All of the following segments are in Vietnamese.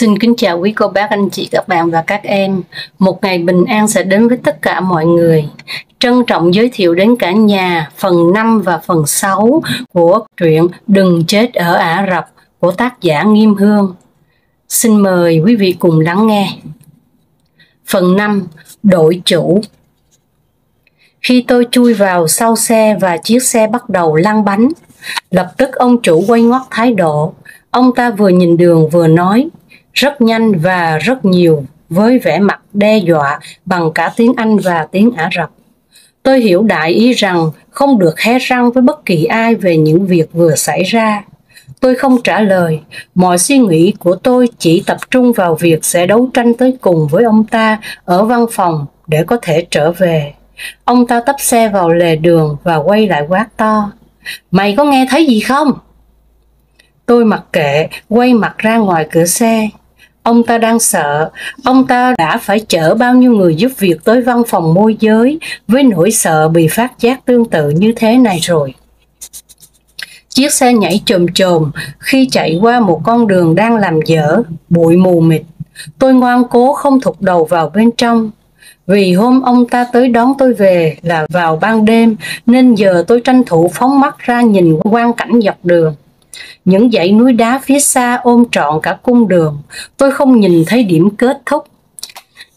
Xin kính chào quý cô bác, anh chị, các bạn và các em. Một ngày bình an sẽ đến với tất cả mọi người. Trân trọng giới thiệu đến cả nhà phần 5 và phần 6 của truyện Đừng Chết ở Ả Rập của tác giả Nghiêm Hương. Xin mời quý vị cùng lắng nghe. Phần 5. Đội chủ. Khi tôi chui vào sau xe và chiếc xe bắt đầu lăn bánh, lập tức ông chủ quay ngoắt thái độ. Ông ta vừa nhìn đường vừa nói, rất nhanh và rất nhiều, với vẻ mặt đe dọa bằng cả tiếng Anh và tiếng Ả Rập. Tôi hiểu đại ý rằng không được hé răng với bất kỳ ai về những việc vừa xảy ra. Tôi không trả lời, mọi suy nghĩ của tôi chỉ tập trung vào việc sẽ đấu tranh tới cùng với ông ta ở văn phòng để có thể trở về. Ông ta tấp xe vào lề đường và quay lại quát to, mày có nghe thấy gì không? Tôi mặc kệ, quay mặt ra ngoài cửa xe. Ông ta đang sợ, ông ta đã phải chở bao nhiêu người giúp việc tới văn phòng môi giới với nỗi sợ bị phát giác tương tự như thế này rồi. Chiếc xe nhảy chồm chồm khi chạy qua một con đường đang làm dở, bụi mù mịt. Tôi ngoan cố không thụt đầu vào bên trong. Vì hôm ông ta tới đón tôi về là vào ban đêm, nên giờ tôi tranh thủ phóng mắt ra nhìn quang cảnh dọc đường. Những dãy núi đá phía xa ôm trọn cả cung đường, tôi không nhìn thấy điểm kết thúc.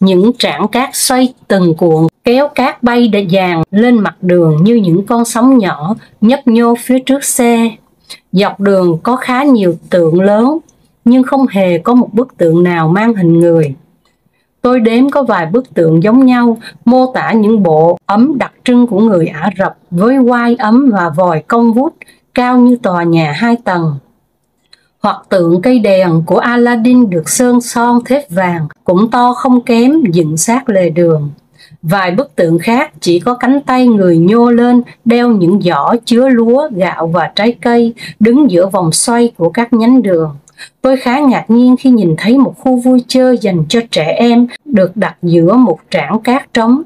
Những trảng cát xoay từng cuộn, kéo cát bay để dàn lên mặt đường như những con sóng nhỏ nhấp nhô phía trước xe. Dọc đường có khá nhiều tượng lớn, nhưng không hề có một bức tượng nào mang hình người. Tôi đếm có vài bức tượng giống nhau, mô tả những bộ ấm đặc trưng của người Ả Rập với quai ấm và vòi cong vút, cao như tòa nhà 2 tầng. Hoặc tượng cây đèn của Aladdin được sơn son thép vàng, cũng to không kém, dựng sát lề đường. Vài bức tượng khác chỉ có cánh tay người nhô lên, đeo những giỏ chứa lúa, gạo và trái cây, đứng giữa vòng xoay của các nhánh đường. Tôi khá ngạc nhiên khi nhìn thấy một khu vui chơi dành cho trẻ em được đặt giữa một trảng cát trống.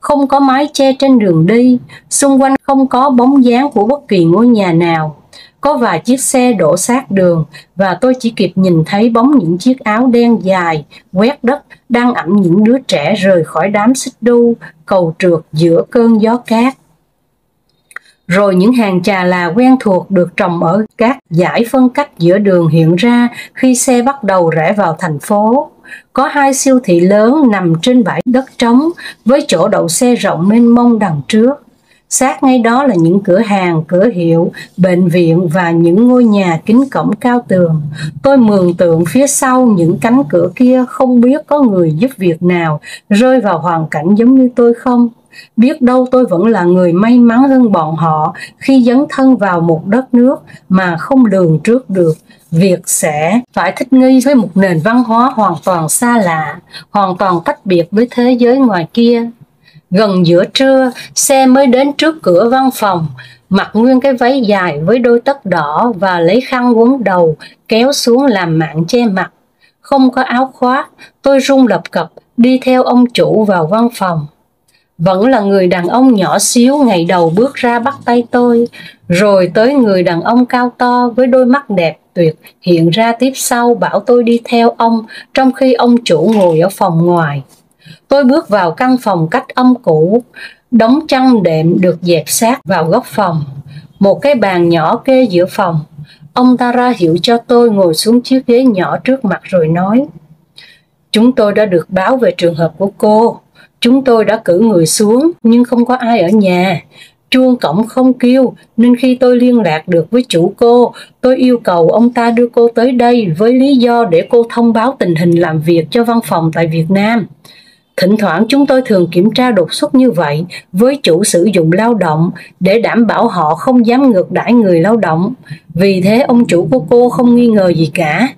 Không có mái che trên đường đi, xung quanh không có bóng dáng của bất kỳ ngôi nhà nào. Có vài chiếc xe đổ sát đường và tôi chỉ kịp nhìn thấy bóng những chiếc áo đen dài, quét đất, đang ẵm những đứa trẻ rời khỏi đám xích đu, cầu trượt giữa cơn gió cát. Rồi những hàng trà là quen thuộc được trồng ở các dải phân cách giữa đường hiện ra khi xe bắt đầu rẽ vào thành phố. Có 2 siêu thị lớn nằm trên bãi đất trống với chỗ đậu xe rộng mênh mông đằng trước. Sát ngay đó là những cửa hàng, cửa hiệu, bệnh viện và những ngôi nhà kính cổng cao tường. Tôi mường tượng phía sau những cánh cửa kia không biết có người giúp việc nào rơi vào hoàn cảnh giống như tôi không. Biết đâu tôi vẫn là người may mắn hơn bọn họ khi dấn thân vào một đất nước mà không lường trước được việc sẽ phải thích nghi với một nền văn hóa hoàn toàn xa lạ, hoàn toàn tách biệt với thế giới ngoài kia. Gần giữa trưa, xe mới đến trước cửa văn phòng, mặc nguyên cái váy dài với đôi tất đỏ và lấy khăn quấn đầu, kéo xuống làm mạn che mặt. Không có áo khoác, tôi run lập cập đi theo ông chủ vào văn phòng. Vẫn là người đàn ông nhỏ xíu ngày đầu bước ra bắt tay tôi, rồi tới người đàn ông cao to với đôi mắt đẹp tuyệt hiện ra tiếp sau bảo tôi đi theo ông, trong khi ông chủ ngồi ở phòng ngoài. Tôi bước vào căn phòng cách âm cũ, đống chăn đệm được dẹp sát vào góc phòng. Một cái bàn nhỏ kê giữa phòng. Ông ta ra hiệu cho tôi ngồi xuống chiếc ghế nhỏ trước mặt rồi nói, chúng tôi đã được báo về trường hợp của cô. Chúng tôi đã cử người xuống nhưng không có ai ở nhà. Chuông cổng không kêu nên khi tôi liên lạc được với chủ cô, tôi yêu cầu ông ta đưa cô tới đây với lý do để cô thông báo tình hình làm việc cho văn phòng tại Việt Nam. Thỉnh thoảng chúng tôi thường kiểm tra đột xuất như vậy với chủ sử dụng lao động để đảm bảo họ không dám ngược đãi người lao động. Vì thế ông chủ của cô không nghi ngờ gì cả.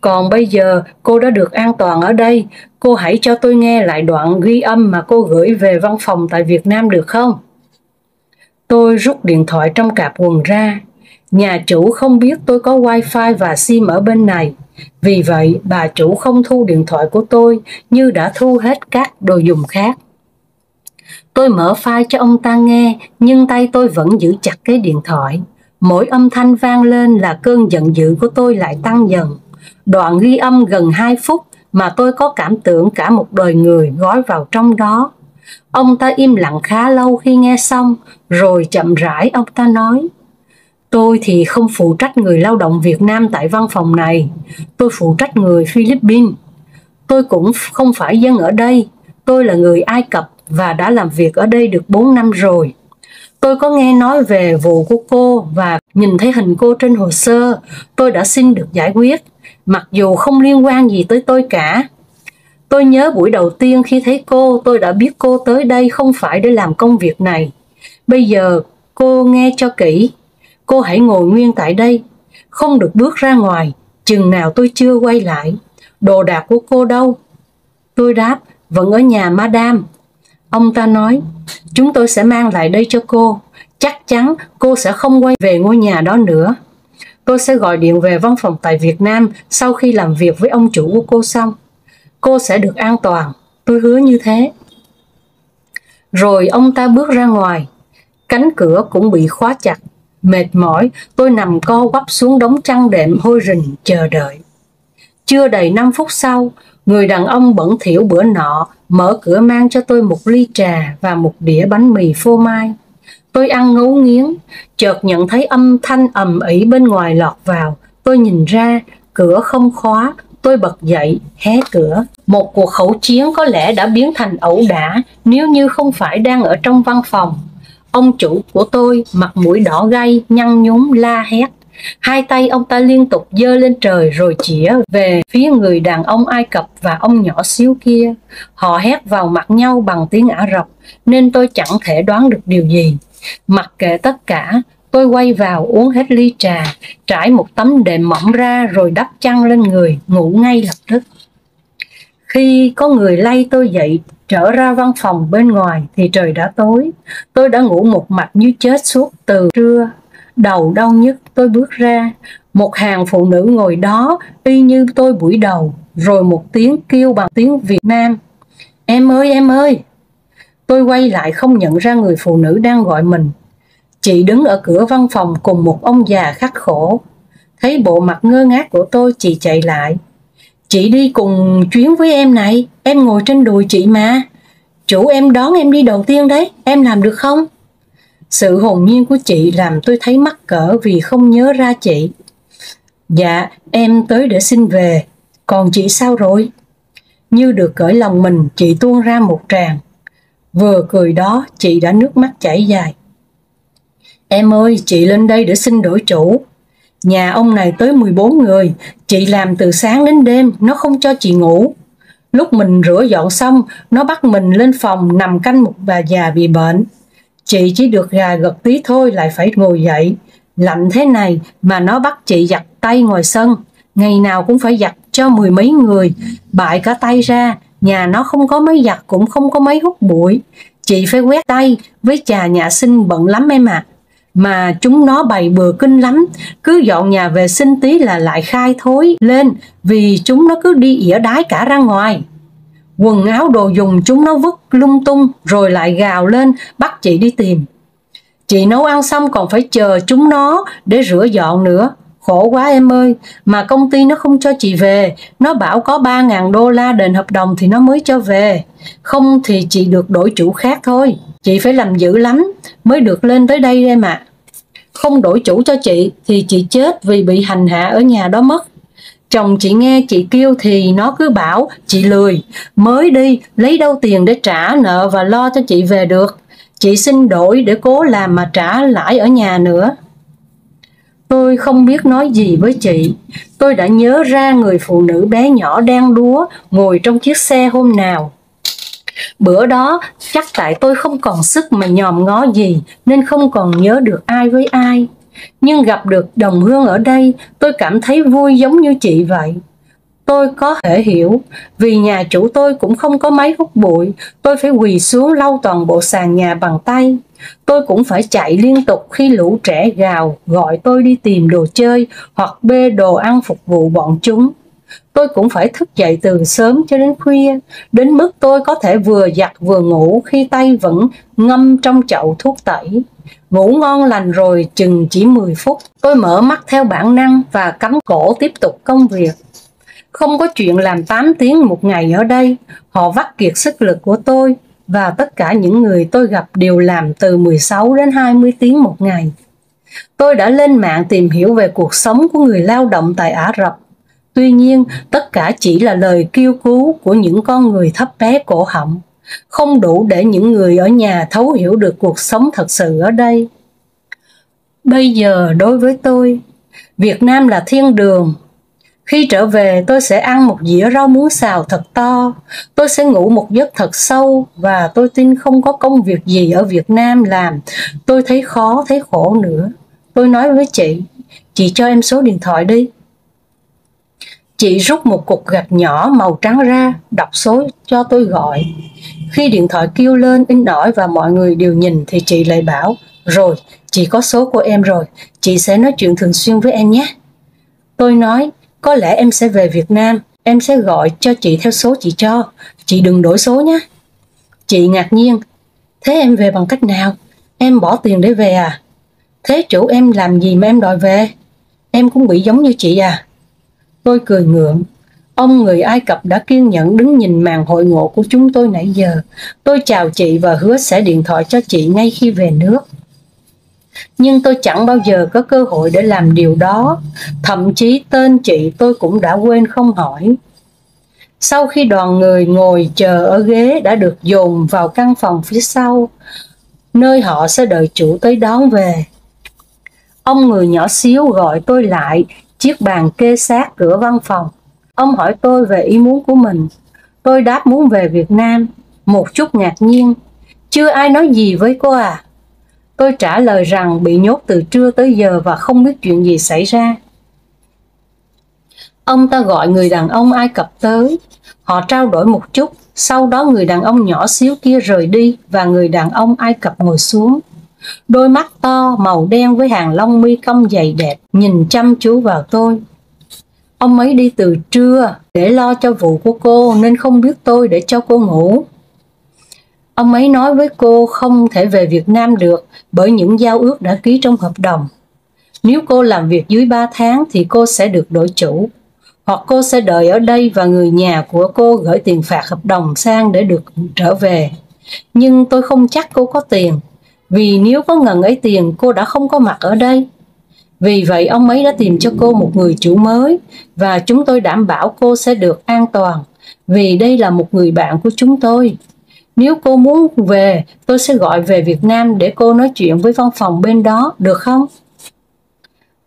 Còn bây giờ cô đã được an toàn ở đây, cô hãy cho tôi nghe lại đoạn ghi âm mà cô gửi về văn phòng tại Việt Nam được không? Tôi rút điện thoại trong cạp quần ra. Nhà chủ không biết tôi có wifi và sim ở bên này. Vì vậy, bà chủ không thu điện thoại của tôi như đã thu hết các đồ dùng khác. Tôi mở file cho ông ta nghe, nhưng tay tôi vẫn giữ chặt cái điện thoại. Mỗi âm thanh vang lên là cơn giận dữ của tôi lại tăng dần. Đoạn ghi âm gần 2 phút mà tôi có cảm tưởng cả một đời người gói vào trong đó. Ông ta im lặng khá lâu khi nghe xong, rồi chậm rãi ông ta nói: Tôi thì không phụ trách người lao động Việt Nam tại văn phòng này, tôi phụ trách người Philippines. Tôi cũng không phải dân ở đây, tôi là người Ai Cập và đã làm việc ở đây được 4 năm rồi. Tôi có nghe nói về vụ của cô và nhìn thấy hình cô trên hồ sơ, tôi đã xin được giải quyết, mặc dù không liên quan gì tới tôi cả. Tôi nhớ buổi đầu tiên khi thấy cô, tôi đã biết cô tới đây không phải để làm công việc này. Bây giờ cô nghe cho kỹ, cô hãy ngồi nguyên tại đây, không được bước ra ngoài, chừng nào tôi chưa quay lại. Đồ đạc của cô đâu? Tôi đáp: Vẫn ở nhà Madame. Ông ta nói: Chúng tôi sẽ mang lại đây cho cô. Chắc chắn cô sẽ không quay về ngôi nhà đó nữa. Tôi sẽ gọi điện về văn phòng tại Việt Nam sau khi làm việc với ông chủ của cô xong. Cô sẽ được an toàn, tôi hứa như thế. Rồi ông ta bước ra ngoài. Cánh cửa cũng bị khóa chặt. Mệt mỏi, tôi nằm co quắp xuống đống chăn đệm hôi rình chờ đợi. Chưa đầy 5 phút sau, người đàn ông bẩn thỉu bữa nọ mở cửa mang cho tôi một ly trà và một đĩa bánh mì phô mai. Tôi ăn ngấu nghiến, chợt nhận thấy âm thanh ầm ĩ bên ngoài lọt vào. Tôi nhìn ra, cửa không khóa. Tôi bật dậy, hé cửa. Một cuộc khẩu chiến có lẽ đã biến thành ẩu đả nếu như không phải đang ở trong văn phòng. Ông chủ của tôi mặt mũi đỏ gay, nhăn nhúm la hét. Hai tay ông ta liên tục giơ lên trời rồi chĩa về phía người đàn ông Ai Cập và ông nhỏ xíu kia. Họ hét vào mặt nhau bằng tiếng Ả Rập nên tôi chẳng thể đoán được điều gì. Mặc kệ tất cả, tôi quay vào uống hết ly trà, trải một tấm đệm mỏng ra rồi đắp chăn lên người, ngủ ngay lập tức. Khi có người lay tôi dậy trở ra văn phòng bên ngoài thì trời đã tối. Tôi đã ngủ một mạch như chết suốt từ trưa. Đầu đau nhức, tôi bước ra. Một hàng phụ nữ ngồi đó y như tôi buổi đầu, rồi một tiếng kêu bằng tiếng Việt Nam: Em ơi, em ơi! Tôi quay lại không nhận ra người phụ nữ đang gọi mình. Chị đứng ở cửa văn phòng cùng một ông già khắc khổ. Thấy bộ mặt ngơ ngác của tôi, chị chạy lại. Chị đi cùng chuyến với em này, em ngồi trên đùi chị mà. Chủ em đón em đi đầu tiên đấy, em làm được không? Sự hồn nhiên của chị làm tôi thấy mắc cỡ vì không nhớ ra chị. Dạ, em tới để xin về, còn chị sao rồi? Như được cởi lòng mình, chị tuôn ra một tràng. Vừa cười đó, chị đã nước mắt chảy dài. Em ơi, chị lên đây để xin đổi chủ. Nhà ông này tới 14 người, chị làm từ sáng đến đêm, nó không cho chị ngủ. Lúc mình rửa dọn xong, nó bắt mình lên phòng nằm canh một bà già bị bệnh. Chị chỉ được gà gật tí thôi lại phải ngồi dậy. Lạnh thế này mà nó bắt chị giặt tay ngoài sân. Ngày nào cũng phải giặt cho 10 mấy người, bại cả tay ra. Nhà nó không có máy giặt cũng không có máy hút bụi. Chị phải quét tay, với chà nhà sinh bận lắm em ạ. Mà chúng nó bày bừa kinh lắm, cứ dọn nhà vệ sinh tí là lại khai thối lên vì chúng nó cứ đi ỉa đái cả ra ngoài. Quần áo đồ dùng chúng nó vứt lung tung rồi lại gào lên bắt chị đi tìm. Chị nấu ăn xong còn phải chờ chúng nó để rửa dọn nữa. Khổ quá em ơi, mà công ty nó không cho chị về, nó bảo có 3.000 đô la đền hợp đồng thì nó mới cho về. Không thì chị được đổi chủ khác thôi. Chị phải làm dữ lắm mới được lên tới đây em ạ. Không đổi chủ cho chị thì chị chết vì bị hành hạ ở nhà đó mất. Chồng chị nghe chị kêu thì nó cứ bảo chị lười, mới đi lấy đâu tiền để trả nợ và lo cho chị về được. Chị xin đổi để cố làm mà trả lãi ở nhà nữa. Tôi không biết nói gì với chị. Tôi đã nhớ ra người phụ nữ bé nhỏ đen đúa ngồi trong chiếc xe hôm nào. Bữa đó chắc tại tôi không còn sức mà nhòm ngó gì nên không còn nhớ được ai với ai. Nhưng gặp được đồng hương ở đây, tôi cảm thấy vui giống như chị vậy. Tôi có thể hiểu, vì nhà chủ tôi cũng không có máy hút bụi, tôi phải quỳ xuống lau toàn bộ sàn nhà bằng tay. Tôi cũng phải chạy liên tục khi lũ trẻ gào gọi tôi đi tìm đồ chơi hoặc bê đồ ăn phục vụ bọn chúng. Tôi cũng phải thức dậy từ sớm cho đến khuya, đến mức tôi có thể vừa giặt vừa ngủ khi tay vẫn ngâm trong chậu thuốc tẩy. Ngủ ngon lành rồi chừng chỉ 10 phút, tôi mở mắt theo bản năng và cắm cổ tiếp tục công việc. Không có chuyện làm 8 tiếng một ngày ở đây, họ vắt kiệt sức lực của tôi và tất cả những người tôi gặp đều làm từ 16 đến 20 tiếng một ngày. Tôi đã lên mạng tìm hiểu về cuộc sống của người lao động tại Ả Rập. Tuy nhiên, tất cả chỉ là lời kêu cứu của những con người thấp bé cổ họng, không đủ để những người ở nhà thấu hiểu được cuộc sống thật sự ở đây. Bây giờ đối với tôi, Việt Nam là thiên đường. Khi trở về, tôi sẽ ăn một dĩa rau muống xào thật to, tôi sẽ ngủ một giấc thật sâu và tôi tin không có công việc gì ở Việt Nam làm tôi thấy khó, thấy khổ nữa. Tôi nói với chị cho em số điện thoại đi. Chị rút một cục gạch nhỏ màu trắng ra, đọc số cho tôi gọi. Khi điện thoại kêu lên in ỏi và mọi người đều nhìn thì chị lại bảo, rồi, chị có số của em rồi, chị sẽ nói chuyện thường xuyên với em nhé. Tôi nói, có lẽ em sẽ về Việt Nam, em sẽ gọi cho chị theo số chị cho, chị đừng đổi số nhé. Chị ngạc nhiên, thế em về bằng cách nào? Em bỏ tiền để về à? Thế chủ em làm gì mà em đòi về? Em cũng bị giống như chị à? Tôi cười ngượng. Ông người Ai Cập đã kiên nhẫn đứng nhìn màn hội ngộ của chúng tôi nãy giờ. Tôi chào chị và hứa sẽ điện thoại cho chị ngay khi về nước. Nhưng tôi chẳng bao giờ có cơ hội để làm điều đó. Thậm chí tên chị tôi cũng đã quên không hỏi. Sau khi đoàn người ngồi chờ ở ghế đã được dồn vào căn phòng phía sau, nơi họ sẽ đợi chủ tới đón về, ông người nhỏ xíu gọi tôi lại chiếc bàn kê sát cửa văn phòng. Ông hỏi tôi về ý muốn của mình. Tôi đáp muốn về Việt Nam, một chút ngạc nhiên. Chưa ai nói gì với cô à? Tôi trả lời rằng bị nhốt từ trưa tới giờ và không biết chuyện gì xảy ra. Ông ta gọi người đàn ông Ai Cập tới. Họ trao đổi một chút, sau đó người đàn ông nhỏ xíu kia rời đi và người đàn ông Ai Cập ngồi xuống. Đôi mắt to, màu đen với hàng lông mi cong dày đẹp, nhìn chăm chú vào tôi. Ông ấy đi từ trưa để lo cho vụ của cô nên không biết tôi để cho cô ngủ. Ông ấy nói với cô không thể về Việt Nam được bởi những giao ước đã ký trong hợp đồng. Nếu cô làm việc dưới 3 tháng thì cô sẽ được đổi chủ, hoặc cô sẽ đợi ở đây và người nhà của cô gửi tiền phạt hợp đồng sang để được trở về. Nhưng tôi không chắc cô có tiền, vì nếu có ngần ấy tiền cô đã không có mặt ở đây. Vì vậy ông ấy đã tìm cho cô một người chủ mới và chúng tôi đảm bảo cô sẽ được an toàn, vì đây là một người bạn của chúng tôi. Nếu cô muốn về, tôi sẽ gọi về Việt Nam để cô nói chuyện với văn phòng bên đó, được không?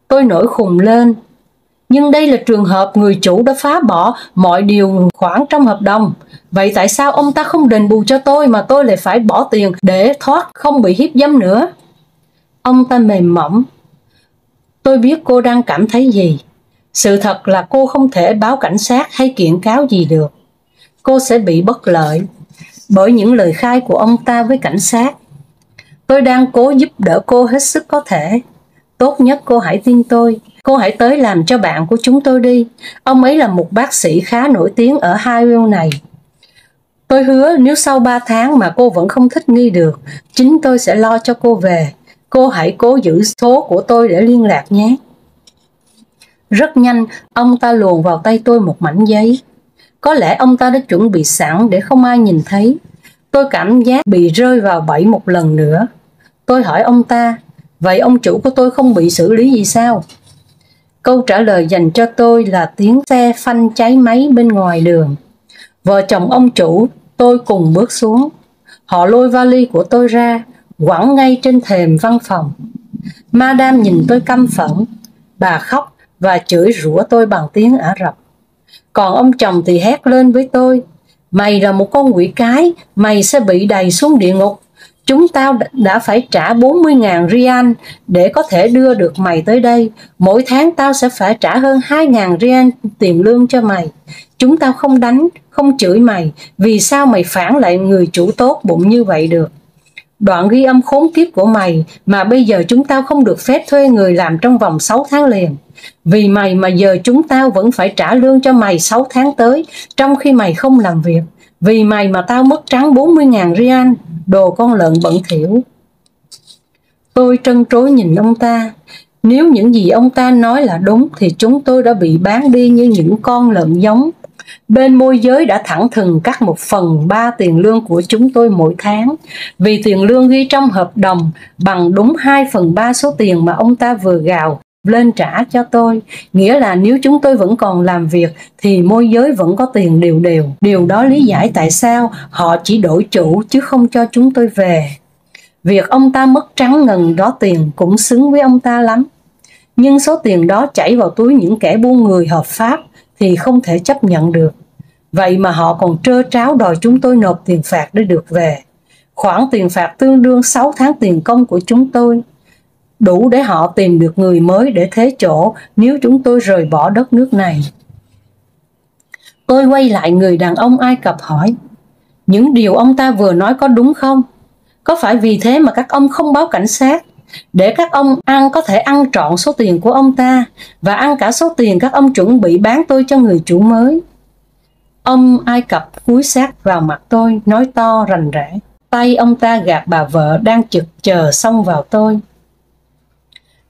Tôi nổi khùng lên. Nhưng đây là trường hợp người chủ đã phá bỏ mọi điều khoản trong hợp đồng. Vậy tại sao ông ta không đền bù cho tôi mà tôi lại phải bỏ tiền để thoát không bị hiếp dâm nữa? Ông ta mềm mỏng. Tôi biết cô đang cảm thấy gì. Sự thật là cô không thể báo cảnh sát hay kiện cáo gì được. Cô sẽ bị bất lợi bởi những lời khai của ông ta với cảnh sát. Tôi đang cố giúp đỡ cô hết sức có thể. Tốt nhất cô hãy tin tôi. Cô hãy tới làm cho bạn của chúng tôi đi. Ông ấy là một bác sĩ khá nổi tiếng ở Highville này. Tôi hứa nếu sau 3 tháng mà cô vẫn không thích nghi được, chính tôi sẽ lo cho cô về. Cô hãy cố giữ số của tôi để liên lạc nhé. Rất nhanh, ông ta luồn vào tay tôi một mảnh giấy. Có lẽ ông ta đã chuẩn bị sẵn để không ai nhìn thấy. Tôi cảm giác bị rơi vào bẫy một lần nữa. Tôi hỏi ông ta, vậy ông chủ của tôi không bị xử lý gì sao? Câu trả lời dành cho tôi là tiếng xe phanh cháy máy bên ngoài đường. Vợ chồng ông chủ tôi cùng bước xuống. Họ lôi vali của tôi ra, quẳng ngay trên thềm văn phòng. Madame nhìn tôi căm phẫn. Bà khóc và chửi rủa tôi bằng tiếng Ả Rập. Còn ông chồng thì hét lên với tôi, mày là một con quỷ cái, mày sẽ bị đày xuống địa ngục. Chúng tao đã phải trả 40.000 rial để có thể đưa được mày tới đây. Mỗi tháng tao sẽ phải trả hơn 2.000 rial tiền lương cho mày. Chúng tao không đánh, không chửi mày. Vì sao mày phản lại người chủ tốt bụng như vậy được? Đoạn ghi âm khốn kiếp của mày mà bây giờ chúng tao không được phép thuê người làm trong vòng 6 tháng liền. Vì mày mà giờ chúng tao vẫn phải trả lương cho mày 6 tháng tới, trong khi mày không làm việc. Vì mày mà tao mất trắng 40.000 rial, đồ con lợn bẩn thỉu. Tôi trân trối nhìn ông ta. Nếu những gì ông ta nói là đúng thì chúng tôi đã bị bán đi như những con lợn giống. Bên môi giới đã thẳng thừng cắt 1/3 tiền lương của chúng tôi mỗi tháng, vì tiền lương ghi trong hợp đồng bằng đúng 2/3 số tiền mà ông ta vừa gào lên trả cho tôi. Nghĩa là nếu chúng tôi vẫn còn làm việc thì môi giới vẫn có tiền đều đều. Điều đó lý giải tại sao họ chỉ đổi chủ chứ không cho chúng tôi về. Việc ông ta mất trắng ngần đó tiền cũng xứng với ông ta lắm. Nhưng số tiền đó chảy vào túi những kẻ buôn người hợp pháp thì không thể chấp nhận được. Vậy mà họ còn trơ tráo đòi chúng tôi nộp tiền phạt để được về. Khoản tiền phạt tương đương 6 tháng tiền công của chúng tôi, đủ để họ tìm được người mới để thế chỗ nếu chúng tôi rời bỏ đất nước này. Tôi quay lại người đàn ông Ai Cập hỏi, những điều ông ta vừa nói có đúng không? Có phải vì thế mà các ông không báo cảnh sát, để các ông có thể ăn trọn số tiền của ông ta và ăn cả số tiền các ông chuẩn bị bán tôi cho người chủ mới? Ông Ai Cập cúi sát vào mặt tôi, nói to rành rẽ. Tay ông ta gạt bà vợ đang chực chờ xông vào tôi.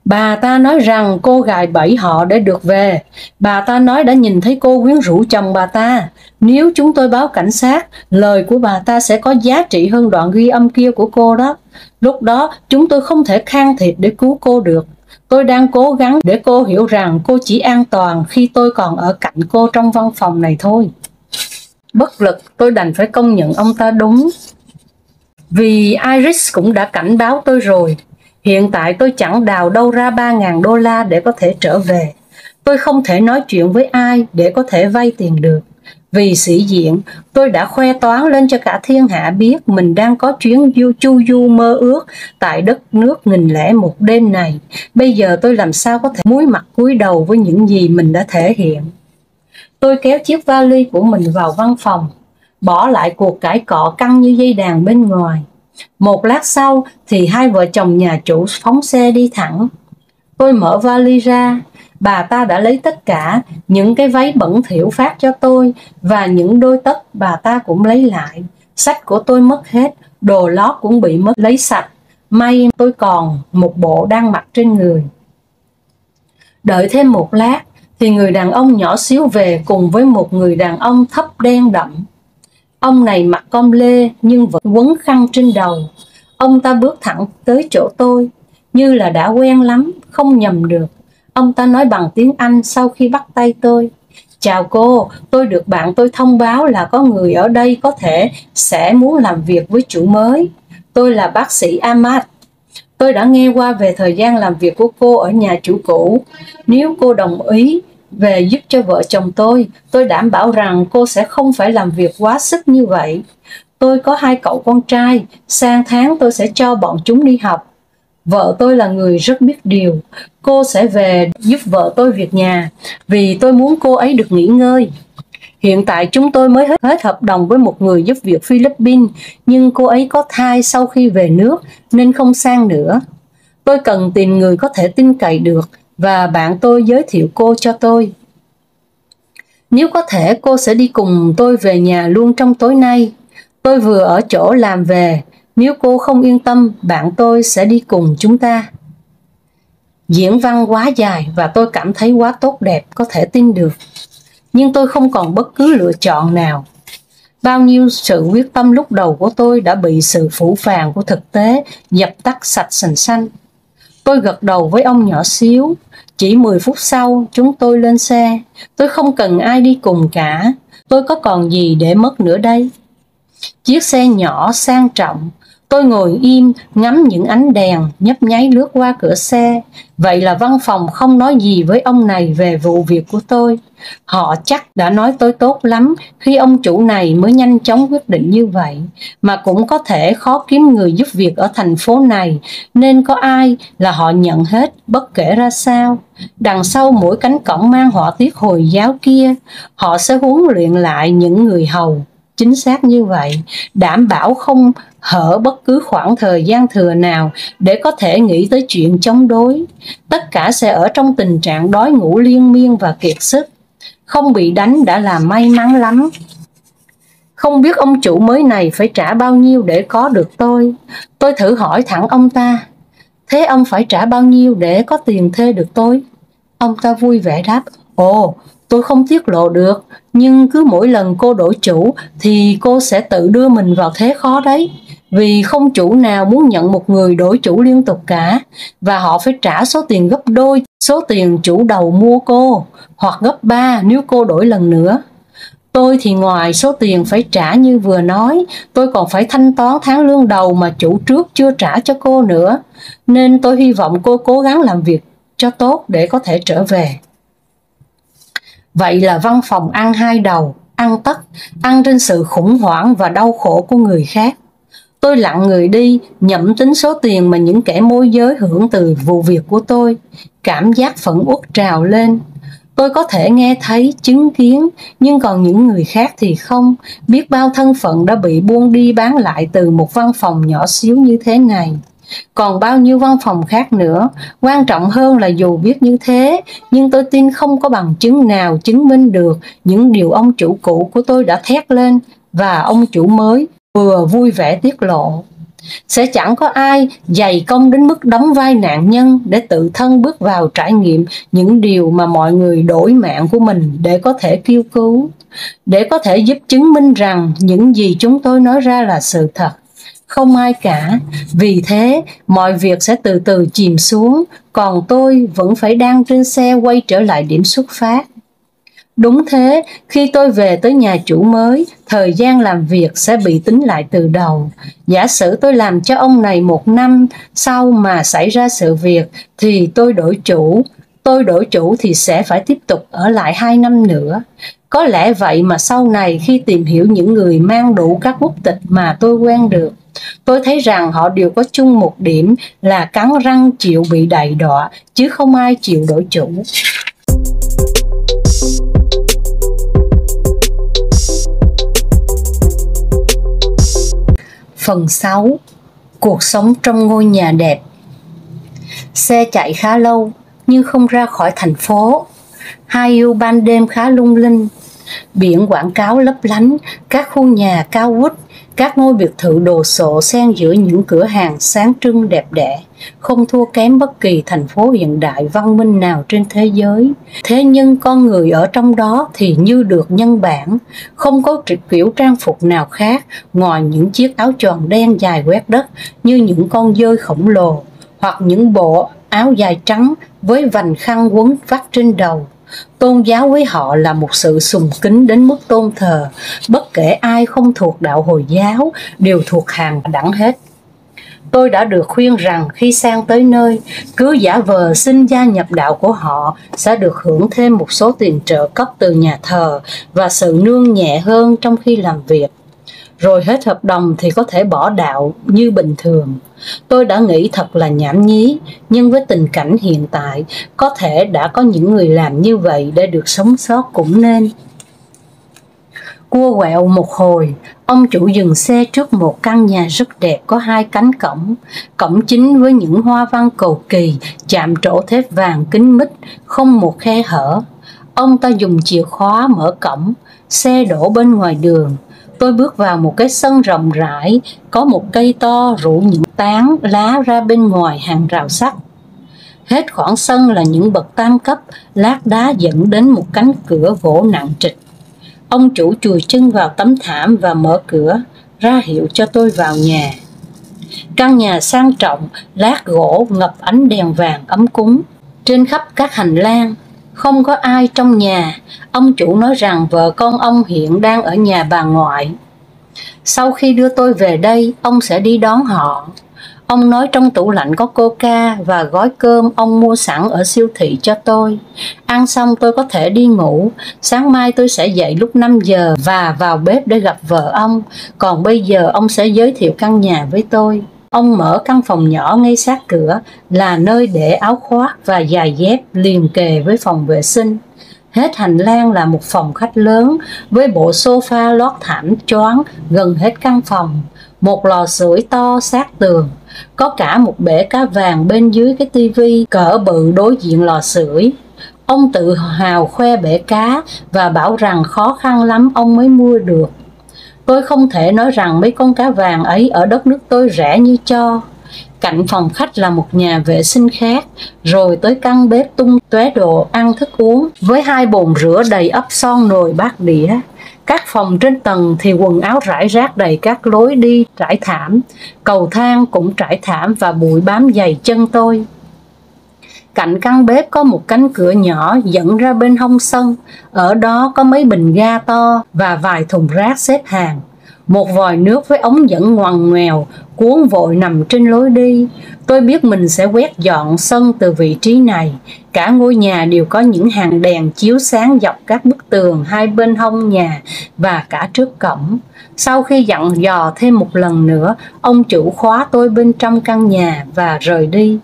Bà ta nói rằng cô gài bẫy họ để được về. Bà ta nói đã nhìn thấy cô quyến rũ chồng bà ta. Nếu chúng tôi báo cảnh sát, lời của bà ta sẽ có giá trị hơn đoạn ghi âm kia của cô đó. Lúc đó chúng tôi không thể can thiệp để cứu cô được. Tôi đang cố gắng để cô hiểu rằng cô chỉ an toàn khi tôi còn ở cạnh cô trong văn phòng này thôi. Bất lực, tôi đành phải công nhận ông ta đúng. Vì Iris cũng đã cảnh báo tôi rồi. Hiện tại tôi chẳng đào đâu ra 3.000 đô la để có thể trở về. Tôi không thể nói chuyện với ai để có thể vay tiền được. Vì sĩ diện, tôi đã khoe toán lên cho cả thiên hạ biết mình đang có chuyến chu du mơ ước tại đất nước 1001 đêm này. Bây giờ tôi làm sao có thể cúi mặt cúi đầu với những gì mình đã thể hiện. Tôi kéo chiếc vali của mình vào văn phòng, bỏ lại cuộc cãi cọ căng như dây đàn bên ngoài. Một lát sau thì hai vợ chồng nhà chủ phóng xe đi thẳng. Tôi mở vali ra, bà ta đã lấy tất cả những cái váy bẩn thỉu phát cho tôi và những đôi tất bà ta cũng lấy lại. Sách của tôi mất hết, đồ lót cũng bị mất lấy sạch. May tôi còn một bộ đang mặc trên người. Đợi thêm một lát thì người đàn ông nhỏ xíu về cùng với một người đàn ông thấp đen đậm. Ông này mặc com lê nhưng vẫn quấn khăn trên đầu. Ông ta bước thẳng tới chỗ tôi, như là đã quen lắm, không nhầm được. Ông ta nói bằng tiếng Anh sau khi bắt tay tôi. Chào cô, tôi được bạn tôi thông báo là có người ở đây có thể sẽ muốn làm việc với chủ mới. Tôi là bác sĩ Ahmad. Tôi đã nghe qua về thời gian làm việc của cô ở nhà chủ cũ. Nếu cô đồng ý về giúp cho vợ chồng tôi đảm bảo rằng cô sẽ không phải làm việc quá sức như vậy. Tôi có 2 cậu con trai, sang tháng tôi sẽ cho bọn chúng đi học. Vợ tôi là người rất biết điều. Cô sẽ về giúp vợ tôi việc nhà, vì tôi muốn cô ấy được nghỉ ngơi. Hiện tại chúng tôi mới hết hợp đồng với một người giúp việc Philippines, nhưng cô ấy có thai sau khi về nước nên không sang nữa. Tôi cần tìm người có thể tin cậy được và bạn tôi giới thiệu cô cho tôi. Nếu có thể cô sẽ đi cùng tôi về nhà luôn trong tối nay. Tôi vừa ở chỗ làm về, nếu cô không yên tâm, bạn tôi sẽ đi cùng chúng ta. Diễn văn quá dài và tôi cảm thấy quá tốt đẹp, có thể tin được. Nhưng tôi không còn bất cứ lựa chọn nào. Bao nhiêu sự quyết tâm lúc đầu của tôi đã bị sự phũ phàng của thực tế dập tắt sạch sành xanh. Tôi gật đầu với ông nhỏ xíu. Chỉ 10 phút sau, chúng tôi lên xe. Tôi không cần ai đi cùng cả. Tôi có còn gì để mất nữa đây? Chiếc xe nhỏ sang trọng. Tôi ngồi im, ngắm những ánh đèn nhấp nháy lướt qua cửa xe. Vậy là văn phòng không nói gì với ông này về vụ việc của tôi. Họ chắc đã nói tôi tốt lắm khi ông chủ này mới nhanh chóng quyết định như vậy. Mà cũng có thể khó kiếm người giúp việc ở thành phố này, nên có ai là họ nhận hết bất kể ra sao. Đằng sau mỗi cánh cổng mang họa tiết Hồi giáo kia, họ sẽ huấn luyện lại những người hầu. Chính xác như vậy, đảm bảo không hở bất cứ khoảng thời gian thừa nào để có thể nghĩ tới chuyện chống đối. Tất cả sẽ ở trong tình trạng đói ngủ liên miên và kiệt sức. Không bị đánh đã là may mắn lắm. Không biết ông chủ mới này phải trả bao nhiêu để có được tôi. Tôi thử hỏi thẳng ông ta. Thế ông phải trả bao nhiêu để có tiền thuê được tôi? Ông ta vui vẻ đáp, ồ, tôi không tiết lộ được, nhưng cứ mỗi lần cô đổi chủ thì cô sẽ tự đưa mình vào thế khó đấy. Vì không chủ nào muốn nhận một người đổi chủ liên tục cả, và họ phải trả số tiền gấp đôi số tiền chủ đầu mua cô, hoặc gấp 3 nếu cô đổi lần nữa. Tôi thì ngoài số tiền phải trả như vừa nói, tôi còn phải thanh toán tháng lương đầu mà chủ trước chưa trả cho cô nữa. Nên tôi hy vọng cô cố gắng làm việc cho tốt để có thể trở về. Vậy là văn phòng ăn hai đầu, ăn tất, ăn trên sự khủng hoảng và đau khổ của người khác. Tôi lặng người đi, nhẩm tính số tiền mà những kẻ môi giới hưởng từ vụ việc của tôi. Cảm giác phẫn uất trào lên. Tôi có thể nghe thấy, chứng kiến, nhưng còn những người khác thì không. Biết bao thân phận đã bị buông đi bán lại từ một văn phòng nhỏ xíu như thế này. Còn bao nhiêu văn phòng khác nữa. Quan trọng hơn là dù biết như thế, nhưng tôi tin không có bằng chứng nào chứng minh được những điều ông chủ cũ của tôi đã thét lên và ông chủ mới vừa vui vẻ tiết lộ. Sẽ chẳng có ai dày công đến mức đóng vai nạn nhân để tự thân bước vào trải nghiệm những điều mà mọi người đổi mạng của mình để có thể kêu cứu, để có thể giúp chứng minh rằng những gì chúng tôi nói ra là sự thật. Không ai cả, vì thế mọi việc sẽ từ từ chìm xuống, còn tôi vẫn phải đang trên xe quay trở lại điểm xuất phát. Đúng thế, khi tôi về tới nhà chủ mới, thời gian làm việc sẽ bị tính lại từ đầu. Giả sử tôi làm cho ông này 1 năm, sau mà xảy ra sự việc thì tôi đổi chủ. Tôi đổi chủ thì sẽ phải tiếp tục ở lại 2 năm nữa. Có lẽ vậy mà sau này khi tìm hiểu những người mang đủ các quốc tịch mà tôi quen được, tôi thấy rằng họ đều có chung một điểm là cắn răng chịu bị đầy đọa, chứ không ai chịu đổi chủ. Phần 6. Cuộc sống trong ngôi nhà đẹp. Xe chạy khá lâu, nhưng không ra khỏi thành phố. Hai yêu ban đêm khá lung linh. Biển quảng cáo lấp lánh, các khu nhà cao vút, các ngôi biệt thự đồ sộ xen giữa những cửa hàng sáng trưng đẹp đẽ, không thua kém bất kỳ thành phố hiện đại văn minh nào trên thế giới. Thế nhưng con người ở trong đó thì như được nhân bản, không có kiểu trang phục nào khác ngoài những chiếc áo choàng đen dài quét đất như những con dơi khổng lồ, hoặc những bộ áo dài trắng với vành khăn quấn vắt trên đầu. Tôn giáo với họ là một sự sùng kính đến mức tôn thờ, bất kể ai không thuộc đạo Hồi giáo đều thuộc hàng đẳng hết. Tôi đã được khuyên rằng khi sang tới nơi, cứ giả vờ xin gia nhập đạo của họ sẽ được hưởng thêm một số tiền trợ cấp từ nhà thờ và sự nương nhẹ hơn trong khi làm việc. Rồi hết hợp đồng thì có thể bỏ đạo như bình thường. Tôi đã nghĩ thật là nhảm nhí, nhưng với tình cảnh hiện tại, có thể đã có những người làm như vậy để được sống sót cũng nên. Cua quẹo một hồi, ông chủ dừng xe trước một căn nhà rất đẹp có 2 cánh cổng. Cổng chính với những hoa văn cầu kỳ, chạm trổ thép vàng kín mít, không một khe hở. Ông ta dùng chìa khóa mở cổng, xe đổ bên ngoài đường. Tôi bước vào một cái sân rộng rãi, có một cây to rủ những tán lá ra bên ngoài hàng rào sắt. Hết khoảng sân là những bậc tam cấp, lát đá dẫn đến một cánh cửa gỗ nặng trịch. Ông chủ chùi chân vào tấm thảm và mở cửa, ra hiệu cho tôi vào nhà. Căn nhà sang trọng, lát gỗ ngập ánh đèn vàng ấm cúng. Trên khắp các hành lang, không có ai trong nhà. Ông chủ nói rằng vợ con ông hiện đang ở nhà bà ngoại. Sau khi đưa tôi về đây, ông sẽ đi đón họ. Ông nói trong tủ lạnh có coca và gói cơm ông mua sẵn ở siêu thị cho tôi. Ăn xong tôi có thể đi ngủ. Sáng mai tôi sẽ dậy lúc 5 giờ và vào bếp để gặp vợ ông. Còn bây giờ ông sẽ giới thiệu căn nhà với tôi. Ông mở căn phòng nhỏ ngay sát cửa, là nơi để áo khoác và giày dép liền kề với phòng vệ sinh. Hết hành lang là một phòng khách lớn với bộ sofa lót thảm choáng gần hết căn phòng. Một lò sưởi to sát tường, có cả một bể cá vàng bên dưới cái tivi cỡ bự đối diện lò sưởi. Ông tự hào khoe bể cá và bảo rằng khó khăn lắm ông mới mua được. Tôi không thể nói rằng mấy con cá vàng ấy ở đất nước tôi rẻ như cho. Cạnh phòng khách là một nhà vệ sinh khác, rồi tới căn bếp tung tóe đồ ăn thức uống, với 2 bồn rửa đầy ắp son nồi bát đĩa. Các phòng trên tầng thì quần áo rải rác đầy các lối đi trải thảm, cầu thang cũng trải thảm và bụi bám dày chân tôi. Cạnh căn bếp có một cánh cửa nhỏ dẫn ra bên hông sân, ở đó có mấy bình ga to và vài thùng rác xếp hàng. Một vòi nước với ống dẫn ngoằn ngoèo cuốn vội nằm trên lối đi. Tôi biết mình sẽ quét dọn sân từ vị trí này. Cả ngôi nhà đều có những hàng đèn chiếu sáng dọc các bức tường hai bên hông nhà và cả trước cổng. Sau khi dặn dò thêm một lần nữa, ông chủ khóa tôi bên trong căn nhà và rời đi.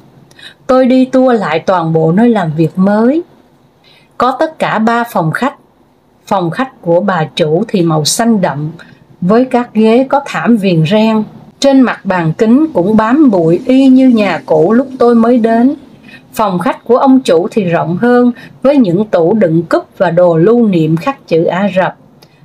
Tôi đi tua lại toàn bộ nơi làm việc mới. Có tất cả 3 phòng khách. Phòng khách của bà chủ thì màu xanh đậm, với các ghế có thảm viền ren. Trên mặt bàn kính cũng bám bụi y như nhà cũ lúc tôi mới đến. Phòng khách của ông chủ thì rộng hơn, với những tủ đựng cúp và đồ lưu niệm khắc chữ Ả Rập.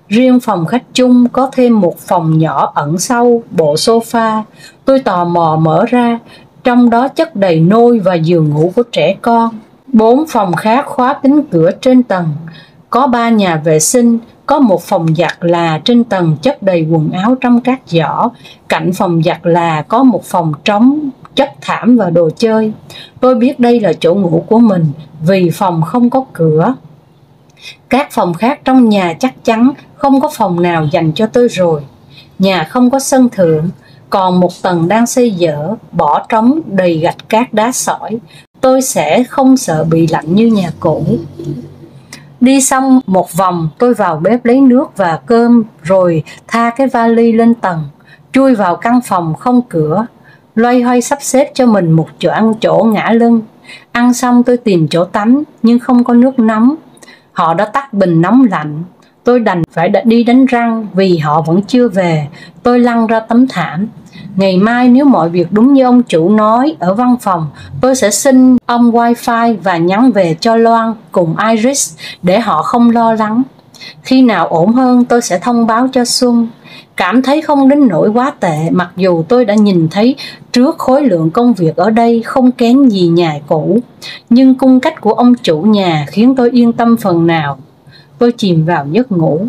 Riêng phòng khách chung có thêm một phòng nhỏ ẩn sau bộ sofa. Tôi tò mò mở ra, trong đó chất đầy nôi và giường ngủ của trẻ con. 4 phòng khác khóa kín cửa trên tầng. Có 3 nhà vệ sinh, có một phòng giặt là trên tầng chất đầy quần áo trong các giỏ. Cạnh phòng giặt là có một phòng trống chất thảm và đồ chơi. Tôi biết đây là chỗ ngủ của mình vì phòng không có cửa. Các phòng khác trong nhà chắc chắn không có phòng nào dành cho tôi rồi. Nhà không có sân thượng, còn một tầng đang xây dở, bỏ trống đầy gạch cát đá sỏi. Tôi sẽ không sợ bị lạnh như nhà cũ. Đi xong một vòng, tôi vào bếp lấy nước và cơm, rồi tha cái vali lên tầng, chui vào căn phòng không cửa, loay hoay sắp xếp cho mình một chỗ ngả lưng. Ăn xong tôi tìm chỗ tắm, nhưng không có nước nóng. Họ đã tắt bình nóng lạnh. Tôi đành phải đi đánh răng vì họ vẫn chưa về. Tôi lăn ra tấm thảm. Ngày mai nếu mọi việc đúng như ông chủ nói ở văn phòng, tôi sẽ xin ông wifi và nhắn về cho Loan cùng Iris để họ không lo lắng. Khi nào ổn hơn tôi sẽ thông báo cho Xuân. Cảm thấy không đến nỗi quá tệ, mặc dù tôi đã nhìn thấy trước khối lượng công việc ở đây không kém gì nhà cũ. Nhưng cung cách của ông chủ nhà khiến tôi yên tâm phần nào. Tôi chìm vào giấc ngủ.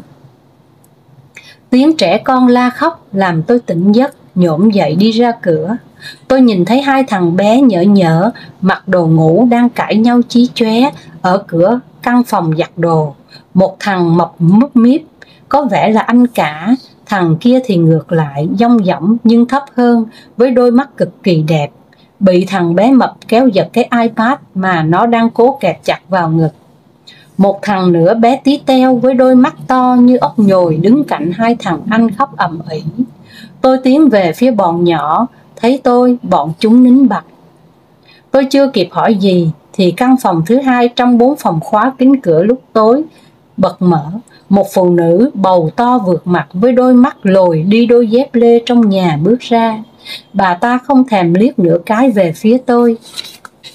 Tiếng trẻ con la khóc làm tôi tỉnh giấc, nhổm dậy đi ra cửa. Tôi nhìn thấy 2 thằng bé nhỡ nhỡ, mặc đồ ngủ đang cãi nhau chí chóe ở cửa căn phòng giặt đồ. Một thằng mập múp míp, có vẻ là anh cả. Thằng kia thì ngược lại, dong dỏng nhưng thấp hơn, với đôi mắt cực kỳ đẹp. Bị thằng bé mập kéo giật cái iPad mà nó đang cố kẹp chặt vào ngực. Một thằng nữa bé tí teo với đôi mắt to như ốc nhồi đứng cạnh 2 thằng anh khóc ầm ĩ. Tôi tiến về phía bọn nhỏ, thấy tôi, bọn chúng nín bặt. Tôi chưa kịp hỏi gì thì căn phòng thứ 2 trong 4 phòng khóa kín cửa lúc tối bật mở. Một phụ nữ bầu to vượt mặt với đôi mắt lồi đi đôi dép lê trong nhà bước ra. Bà ta không thèm liếc nửa cái về phía tôi,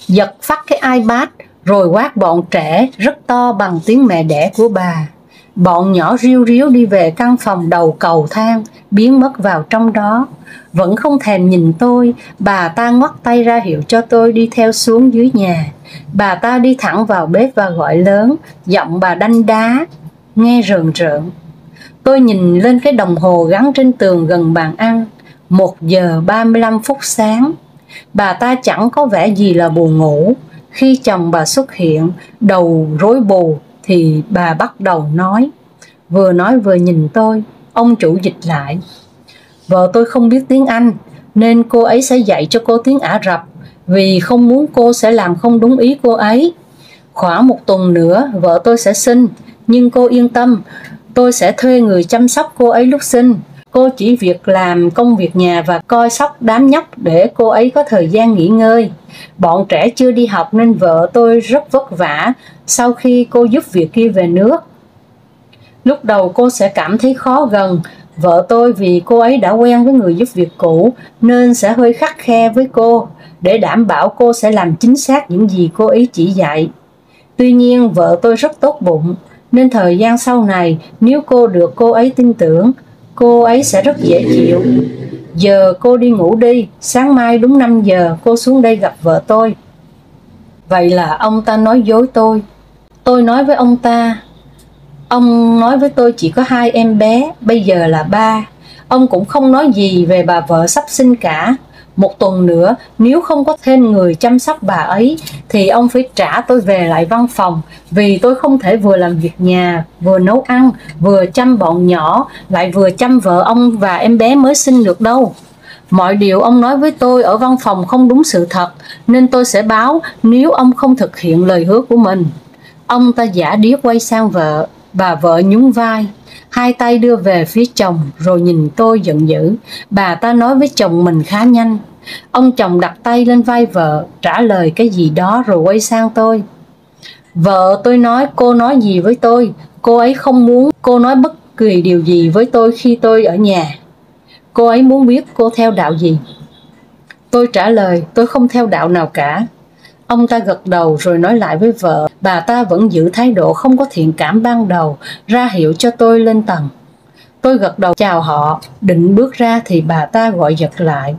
giật phắt cái iPad rồi quát bọn trẻ rất to bằng tiếng mẹ đẻ của bà. Bọn nhỏ riu riu đi về căn phòng đầu cầu thang, biến mất vào trong đó. Vẫn không thèm nhìn tôi, bà ta ngoắc tay ra hiệu cho tôi đi theo xuống dưới nhà. Bà ta đi thẳng vào bếp và gọi lớn, giọng bà đanh đá, nghe rờn rợn. Tôi nhìn lên cái đồng hồ gắn trên tường gần bàn ăn, 1 giờ 35 phút sáng. Bà ta chẳng có vẻ gì là buồn ngủ. Khi chồng bà xuất hiện, đầu rối bù, thì bà bắt đầu nói. Vừa nói vừa nhìn tôi, ông chủ dịch lại. Vợ tôi không biết tiếng Anh, nên cô ấy sẽ dạy cho cô tiếng Ả Rập, vì không muốn cô sẽ làm không đúng ý cô ấy. Khoảng 1 tuần nữa, vợ tôi sẽ sinh, nhưng cô yên tâm, tôi sẽ thuê người chăm sóc cô ấy lúc sinh. Cô chỉ việc làm công việc nhà và coi sóc đám nhóc để cô ấy có thời gian nghỉ ngơi. Bọn trẻ chưa đi học nên vợ tôi rất vất vả sau khi cô giúp việc kia về nước. Lúc đầu cô sẽ cảm thấy khó gần vợ tôi vì cô ấy đã quen với người giúp việc cũ nên sẽ hơi khắt khe với cô để đảm bảo cô sẽ làm chính xác những gì cô ấy chỉ dạy. Tuy nhiên vợ tôi rất tốt bụng nên thời gian sau này nếu cô được cô ấy tin tưởng, cô ấy sẽ rất dễ chịu. giờ cô đi ngủ đi, sáng mai đúng 5 giờ cô xuống đây gặp vợ tôi. Vậy là ông ta nói dối tôi. Tôi nói với ông ta, ông nói với tôi chỉ có 2 em bé, bây giờ là 3. Ông cũng không nói gì về bà vợ sắp sinh cả. Một tuần nữa, nếu không có thêm người chăm sóc bà ấy, thì ông phải trả tôi về lại văn phòng, vì tôi không thể vừa làm việc nhà, vừa nấu ăn, vừa chăm bọn nhỏ, lại vừa chăm vợ ông và em bé mới sinh được đâu. Mọi điều ông nói với tôi ở văn phòng không đúng sự thật, nên tôi sẽ báo nếu ông không thực hiện lời hứa của mình. Ông ta giả điếc quay sang vợ, bà vợ nhún vai, hai tay đưa về phía chồng rồi nhìn tôi giận dữ. Bà ta nói với chồng mình khá nhanh. Ông chồng đặt tay lên vai vợ, trả lời cái gì đó rồi quay sang tôi. Vợ tôi nói cô nói gì với tôi, cô ấy không muốn cô nói bất kỳ điều gì với tôi khi tôi ở nhà. Cô ấy muốn biết cô theo đạo gì. Tôi trả lời tôi không theo đạo nào cả. Ông ta gật đầu rồi nói lại với vợ, bà ta vẫn giữ thái độ không có thiện cảm ban đầu, ra hiệu cho tôi lên tầng. Tôi gật đầu chào họ, định bước ra thì bà ta gọi giật lại.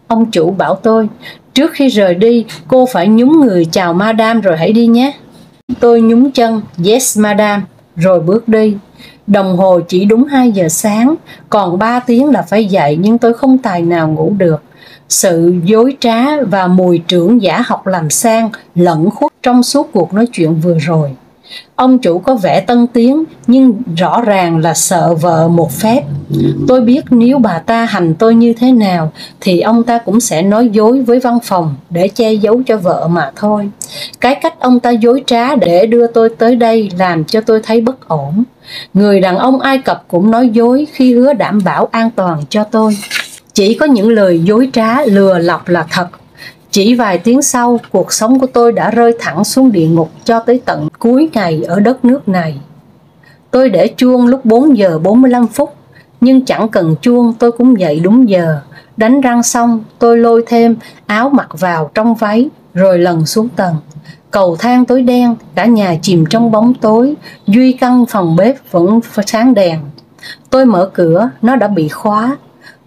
Ông chủ bảo tôi, trước khi rời đi, cô phải nhún người chào madam rồi hãy đi nhé. Tôi nhún chân, yes madam, rồi bước đi. Đồng hồ chỉ đúng 2 giờ sáng, còn 3 tiếng là phải dậy nhưng tôi không tài nào ngủ được. Sự dối trá và mùi trưởng giả học làm sang lẫn khuất trong suốt cuộc nói chuyện vừa rồi. Ông chủ có vẻ tân tiến nhưng rõ ràng là sợ vợ một phép. Tôi biết nếu bà ta hành tôi như thế nào thì ông ta cũng sẽ nói dối với văn phòng để che giấu cho vợ mà thôi. Cái cách ông ta dối trá để đưa tôi tới đây làm cho tôi thấy bất ổn. Người đàn ông Ai Cập cũng nói dối khi hứa đảm bảo an toàn cho tôi. Chỉ có những lời dối trá lừa lọc là thật. Chỉ vài tiếng sau, cuộc sống của tôi đã rơi thẳng xuống địa ngục cho tới tận cuối ngày ở đất nước này. Tôi để chuông lúc 4 giờ 45 phút, nhưng chẳng cần chuông tôi cũng dậy đúng giờ. Đánh răng xong, tôi lôi thêm áo mặc vào trong váy, rồi lần xuống tầng. Cầu thang tối đen, cả nhà chìm trong bóng tối, duy căn phòng bếp vẫn sáng đèn. Tôi mở cửa, nó đã bị khóa.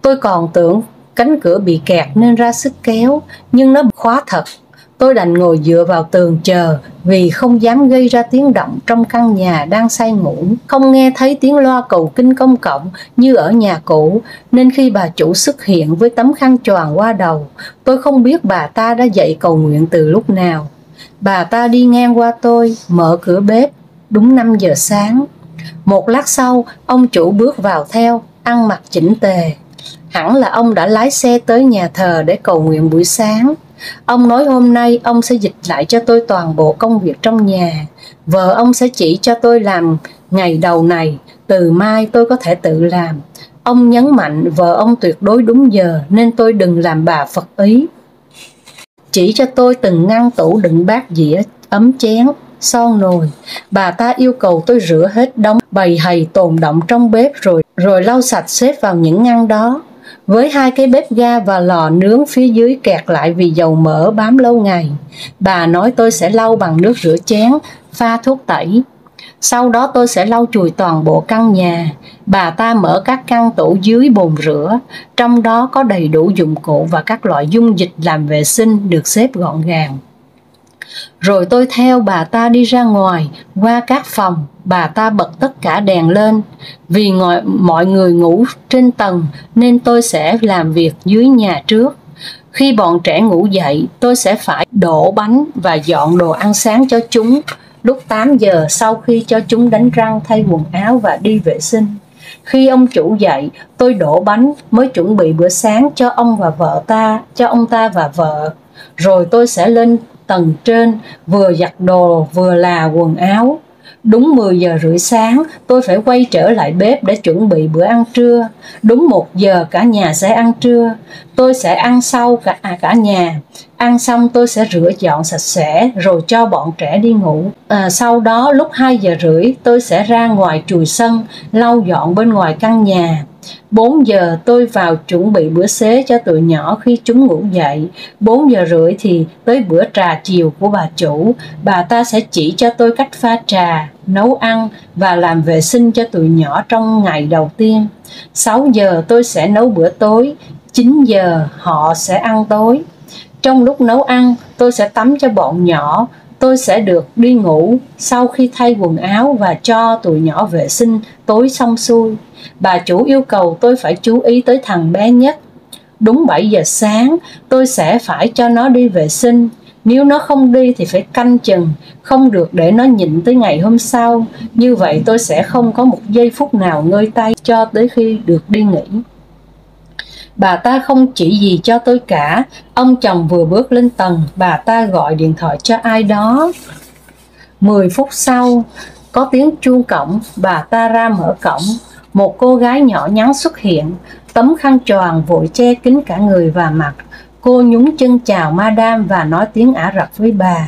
Tôi còn tưởng cánh cửa bị kẹt nên ra sức kéo, nhưng nó khóa thật. Tôi đành ngồi dựa vào tường chờ vì không dám gây ra tiếng động trong căn nhà đang say ngủ. Không nghe thấy tiếng loa cầu kinh công cộng như ở nhà cũ, nên khi bà chủ xuất hiện với tấm khăn choàng qua đầu, tôi không biết bà ta đã dậy cầu nguyện từ lúc nào. Bà ta đi ngang qua tôi, mở cửa bếp, đúng 5 giờ sáng. Một lát sau, ông chủ bước vào theo, ăn mặc chỉnh tề. Hẳn là ông đã lái xe tới nhà thờ để cầu nguyện buổi sáng. Ông nói hôm nay ông sẽ dịch lại cho tôi toàn bộ công việc trong nhà. Vợ ông sẽ chỉ cho tôi làm ngày đầu này, từ mai tôi có thể tự làm. Ông nhấn mạnh vợ ông tuyệt đối đúng giờ nên tôi đừng làm bà phật ý. Chỉ cho tôi từng ngăn tủ đựng bát dĩa, ấm chén, son nồi. Bà ta yêu cầu tôi rửa hết đống bầy hầy tồn đọng trong bếp rồi lau sạch xếp vào những ngăn đó. Với 2 cái bếp ga và lò nướng phía dưới kẹt lại vì dầu mỡ bám lâu ngày, bà nói tôi sẽ lau bằng nước rửa chén, pha thuốc tẩy. Sau đó tôi sẽ lau chùi toàn bộ căn nhà. Bà ta mở các ngăn tủ dưới bồn rửa, trong đó có đầy đủ dụng cụ và các loại dung dịch làm vệ sinh được xếp gọn gàng. Rồi tôi theo bà ta đi ra ngoài, qua các phòng. Bà ta bật tất cả đèn lên. Vì mọi người ngủ trên tầng nên tôi sẽ làm việc dưới nhà trước. Khi bọn trẻ ngủ dậy, tôi sẽ phải đổ bánh và dọn đồ ăn sáng cho chúng. Lúc 8 giờ, sau khi cho chúng đánh răng, thay quần áo và đi vệ sinh. Khi ông chủ dậy, tôi đổ bánh mới chuẩn bị bữa sáng cho ông ta và vợ. Rồi tôi sẽ lên tầng trên, vừa giặt đồ vừa là quần áo. Đúng 10 giờ rưỡi sáng, tôi phải quay trở lại bếp để chuẩn bị bữa ăn trưa. Đúng 1 giờ cả nhà sẽ ăn trưa. Tôi sẽ ăn sau cả nhà. Ăn xong tôi sẽ rửa dọn sạch sẽ rồi cho bọn trẻ đi ngủ. Sau đó lúc 2 giờ rưỡi tôi sẽ ra ngoài chùi sân, lau dọn bên ngoài căn nhà. 4 giờ tôi vào chuẩn bị bữa xế cho tụi nhỏ khi chúng ngủ dậy. 4 giờ rưỡi thì tới bữa trà chiều của bà chủ. Bà ta sẽ chỉ cho tôi cách pha trà, nấu ăn và làm vệ sinh cho tụi nhỏ trong ngày đầu tiên. 6 giờ tôi sẽ nấu bữa tối. 9 giờ họ sẽ ăn tối. Trong lúc nấu ăn, tôi sẽ tắm cho bọn nhỏ, tôi sẽ được đi ngủ sau khi thay quần áo và cho tụi nhỏ vệ sinh tối xong xuôi. Bà chủ yêu cầu tôi phải chú ý tới thằng bé nhất. Đúng 7 giờ sáng, tôi sẽ phải cho nó đi vệ sinh. Nếu nó không đi thì phải canh chừng, không được để nó nhịn tới ngày hôm sau. Như vậy tôi sẽ không có một giây phút nào ngơi tay cho tới khi được đi nghỉ. Bà ta không chỉ gì cho tôi cả. Ông chồng vừa bước lên tầng, bà ta gọi điện thoại cho ai đó. 10 phút sau, có tiếng chuông cổng, bà ta ra mở cổng. Một cô gái nhỏ nhắn xuất hiện, tấm khăn choàng vội che kín cả người và mặt. Cô nhún chân chào Madame và nói tiếng Ả Rập với bà.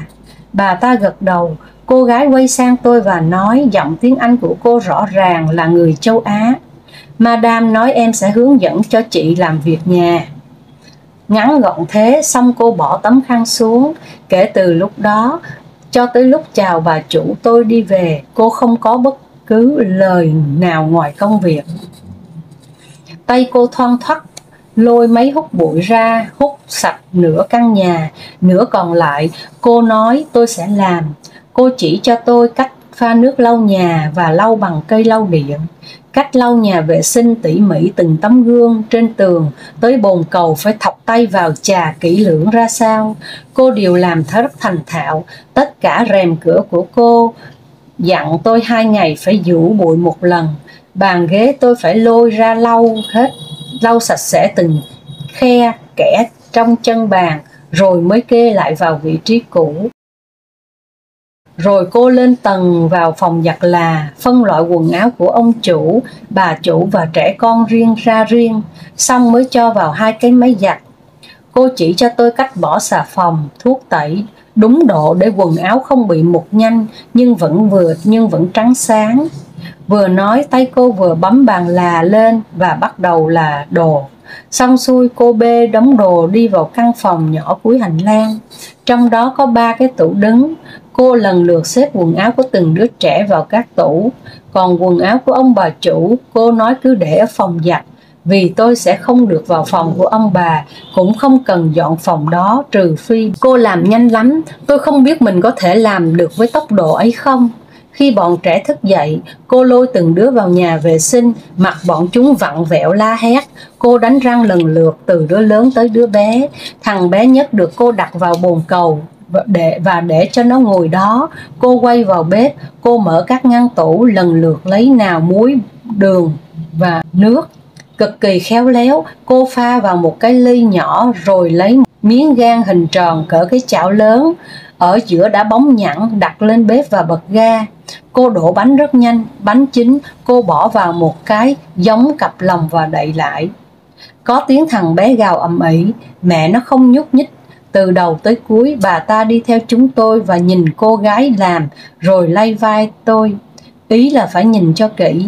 Bà ta gật đầu. Cô gái quay sang tôi và nói, giọng tiếng Anh của cô rõ ràng là người châu Á. Madame nói em sẽ hướng dẫn cho chị làm việc nhà. Ngắn gọn thế, xong cô bỏ tấm khăn xuống. Kể từ lúc đó cho tới lúc chào bà chủ tôi đi về, cô không có bất cứ lời nào ngoài công việc. Tay cô thoăn thoắt lôi máy hút bụi ra, hút sạch nửa căn nhà, nửa còn lại cô nói tôi sẽ làm. Cô chỉ cho tôi cách pha nước lau nhà và lau bằng cây lau điện, cách lau nhà vệ sinh tỉ mỉ từng tấm gương trên tường tới bồn cầu phải thọc tay vào chà kỹ lưỡng ra sao. Cô đều làm rất thành thạo. Tất cả rèm cửa của cô dặn tôi 2 ngày phải giũ bụi một lần. Bàn ghế tôi phải lôi ra lau hết, lau sạch sẽ từng khe kẽ trong chân bàn rồi mới kê lại vào vị trí cũ. Rồi cô lên tầng vào phòng giặt là, phân loại quần áo của ông chủ, bà chủ và trẻ con riêng ra riêng, xong mới cho vào 2 cái máy giặt. Cô chỉ cho tôi cách bỏ xà phòng, thuốc tẩy, đúng độ để quần áo không bị mục nhanh nhưng vẫn trắng sáng. Vừa nói tay cô vừa bấm bàn là lên và bắt đầu là đồ. Xong xuôi cô bê đống đồ đi vào căn phòng nhỏ cuối hành lang. Trong đó có 3 cái tủ đứng. Cô lần lượt xếp quần áo của từng đứa trẻ vào các tủ. Còn quần áo của ông bà chủ, cô nói cứ để ở phòng giặt, vì tôi sẽ không được vào phòng của ông bà, cũng không cần dọn phòng đó, trừ phi cô làm nhanh lắm. Tôi không biết mình có thể làm được với tốc độ ấy không. Khi bọn trẻ thức dậy, cô lôi từng đứa vào nhà vệ sinh, mặt bọn chúng vặn vẹo la hét. Cô đánh răng lần lượt từ đứa lớn tới đứa bé. Thằng bé nhất được cô đặt vào bồn cầu và để cho nó ngồi đó. Cô quay vào bếp, cô mở các ngăn tủ lần lượt lấy nào muối, đường và nước. Cực kỳ khéo léo, cô pha vào một cái ly nhỏ rồi lấy miếng gang hình tròn cỡ cái chảo lớn ở giữa đã bóng nhẵn, đặt lên bếp và bật ga. Cô đổ bánh rất nhanh, bánh chín cô bỏ vào một cái giống cặp lồng và đậy lại. Có tiếng thằng bé gào ầm ĩ, mẹ nó không nhúc nhích. Từ đầu tới cuối bà ta đi theo chúng tôi và nhìn cô gái làm rồi lay vai tôi, ý là phải nhìn cho kỹ.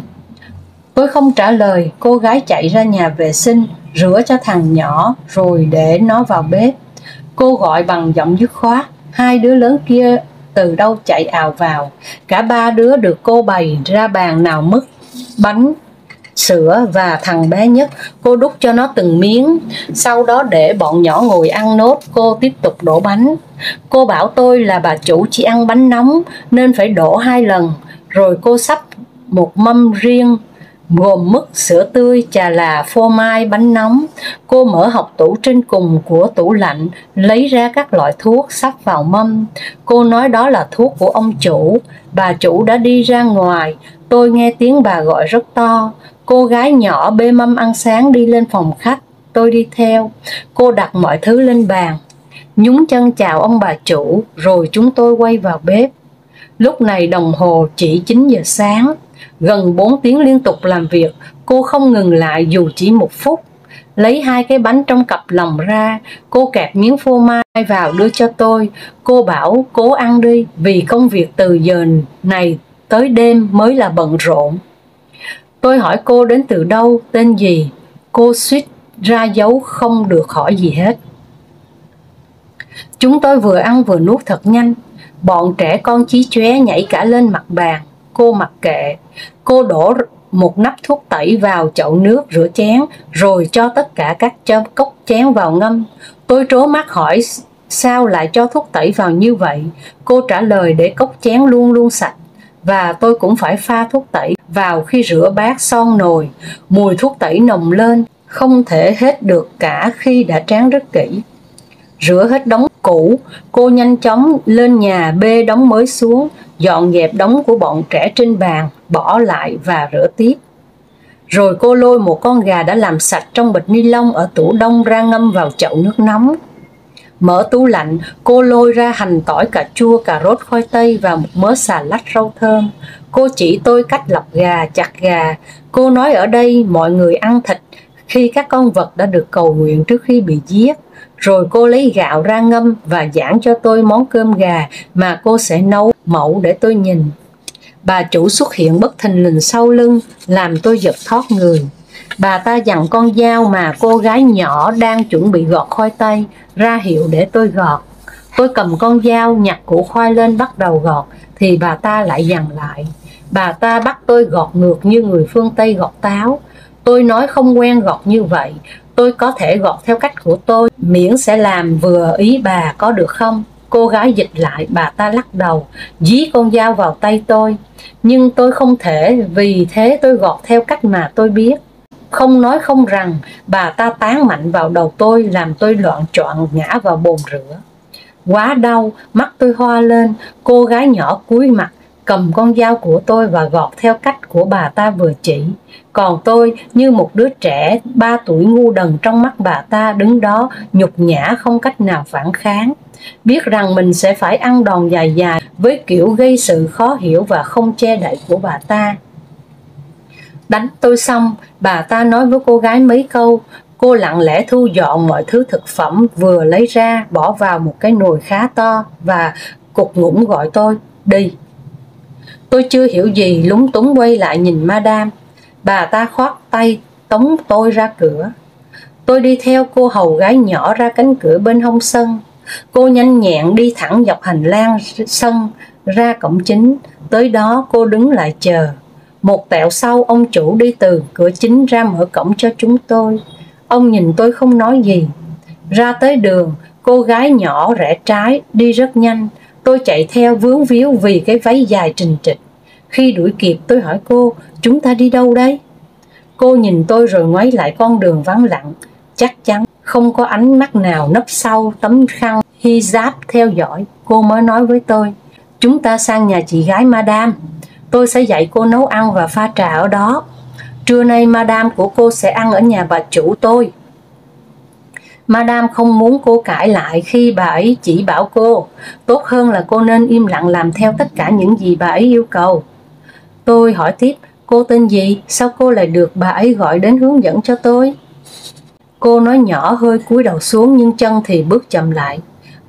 Tôi không trả lời, cô gái chạy ra nhà vệ sinh, rửa cho thằng nhỏ rồi để nó vào bếp. Cô gọi bằng giọng dứt khoát, 2 đứa lớn kia từ đâu chạy ào vào. Cả 3 đứa được cô bày ra bàn nào mứt, bánh, sữa và thằng bé nhất. Cô đút cho nó từng miếng, sau đó để bọn nhỏ ngồi ăn nốt, cô tiếp tục đổ bánh. Cô bảo tôi là bà chủ chỉ ăn bánh nóng nên phải đổ 2 lần, rồi cô xách một mâm riêng gồm mứt, sữa tươi, trà là, phô mai, bánh nóng. Cô mở hộc tủ trên cùng của tủ lạnh, lấy ra các loại thuốc sắp vào mâm. Cô nói đó là thuốc của ông chủ. Bà chủ đã đi ra ngoài, tôi nghe tiếng bà gọi rất to. Cô gái nhỏ bê mâm ăn sáng đi lên phòng khách, tôi đi theo. Cô đặt mọi thứ lên bàn, nhún chân chào ông bà chủ, rồi chúng tôi quay vào bếp. Lúc này đồng hồ chỉ 9 giờ sáng. Gần 4 tiếng liên tục làm việc, cô không ngừng lại dù chỉ 1 phút. Lấy 2 cái bánh trong cặp lồng ra, cô kẹp miếng phô mai vào đưa cho tôi. Cô bảo cố ăn đi, vì công việc từ giờ này tới đêm mới là bận rộn. Tôi hỏi cô đến từ đâu, tên gì. Cô suýt ra dấu không được hỏi gì hết. Chúng tôi vừa ăn vừa nuốt thật nhanh. Bọn trẻ con chí chóe nhảy cả lên mặt bàn. Cô mặc kệ. Cô đổ một nắp thuốc tẩy vào chậu nước rửa chén, rồi cho tất cả các cốc chén vào ngâm. Tôi trố mắt hỏi sao lại cho thuốc tẩy vào như vậy. Cô trả lời để cốc chén luôn luôn sạch, và tôi cũng phải pha thuốc tẩy vào khi rửa bát son nồi. Mùi thuốc tẩy nồng lên, không thể hết được cả khi đã tráng rất kỹ. Rửa hết đống cũ, cô nhanh chóng lên nhà bê đống mới xuống, dọn dẹp đống của bọn trẻ trên bàn, bỏ lại và rửa tiếp. Rồi cô lôi một con gà đã làm sạch trong bịch ni lông ở tủ đông ra ngâm vào chậu nước nóng. Mở tủ lạnh, cô lôi ra hành tỏi, cà chua, cà rốt, khoai tây và một mớ xà lách rau thơm. Cô chỉ tôi cách lọc gà, chặt gà. Cô nói ở đây mọi người ăn thịt khi các con vật đã được cầu nguyện trước khi bị giết. Rồi cô lấy gạo ra ngâm và giảng cho tôi món cơm gà mà cô sẽ nấu mẫu để tôi nhìn. Bà chủ xuất hiện bất thình lình sau lưng, làm tôi giật thót người. Bà ta dặn con dao mà cô gái nhỏ đang chuẩn bị gọt khoai tây ra hiệu để tôi gọt. Tôi cầm con dao nhặt củ khoai lên bắt đầu gọt, thì bà ta lại dằn lại. Bà ta bắt tôi gọt ngược như người phương Tây gọt táo. Tôi nói không quen gọt như vậy. Tôi có thể gọt theo cách của tôi, miễn sẽ làm vừa ý bà, có được không? Cô gái dịch lại, bà ta lắc đầu, dí con dao vào tay tôi. Nhưng tôi không thể, vì thế tôi gọt theo cách mà tôi biết. Không nói không rằng, bà ta tán mạnh vào đầu tôi, làm tôi loạng choạng ngã vào bồn rửa. Quá đau, mắt tôi hoa lên. Cô gái nhỏ cúi mặt, cầm con dao của tôi và gọt theo cách của bà ta vừa chỉ. Còn tôi như một đứa trẻ 3 tuổi ngu đần trong mắt bà ta, đứng đó nhục nhã không cách nào phản kháng. Biết rằng mình sẽ phải ăn đòn dài dài với kiểu gây sự khó hiểu và không che đậy của bà ta. Đánh tôi xong, bà ta nói với cô gái mấy câu. Cô lặng lẽ thu dọn mọi thứ thực phẩm vừa lấy ra, bỏ vào một cái nồi khá to và cục ngủn gọi tôi, đi. Tôi chưa hiểu gì, lúng túng quay lại nhìn Madame. Bà ta khoác tay tống tôi ra cửa. Tôi đi theo cô hầu gái nhỏ ra cánh cửa bên hông sân. Cô nhanh nhẹn đi thẳng dọc hành lang sân ra cổng chính. Tới đó cô đứng lại chờ. Một tẹo sau, ông chủ đi từ cửa chính ra mở cổng cho chúng tôi. Ông nhìn tôi không nói gì. Ra tới đường, cô gái nhỏ rẽ trái, đi rất nhanh. Tôi chạy theo vướng víu vì cái váy dài trình trịch. Khi đuổi kịp, tôi hỏi cô, chúng ta đi đâu đây? Cô nhìn tôi rồi ngoái lại con đường vắng lặng. Chắc chắn không có ánh mắt nào nấp sau tấm khăn hijab theo dõi. Cô mới nói với tôi, chúng ta sang nhà chị gái Madame. Tôi sẽ dạy cô nấu ăn và pha trà ở đó. Trưa nay Madame của cô sẽ ăn ở nhà bà chủ tôi. Madame không muốn cô cãi lại khi bà ấy chỉ bảo cô. Tốt hơn là cô nên im lặng làm theo tất cả những gì bà ấy yêu cầu. Tôi hỏi tiếp, cô tên gì? Sao cô lại được bà ấy gọi đến hướng dẫn cho tôi? Cô nói nhỏ, hơi cúi đầu xuống nhưng chân thì bước chậm lại.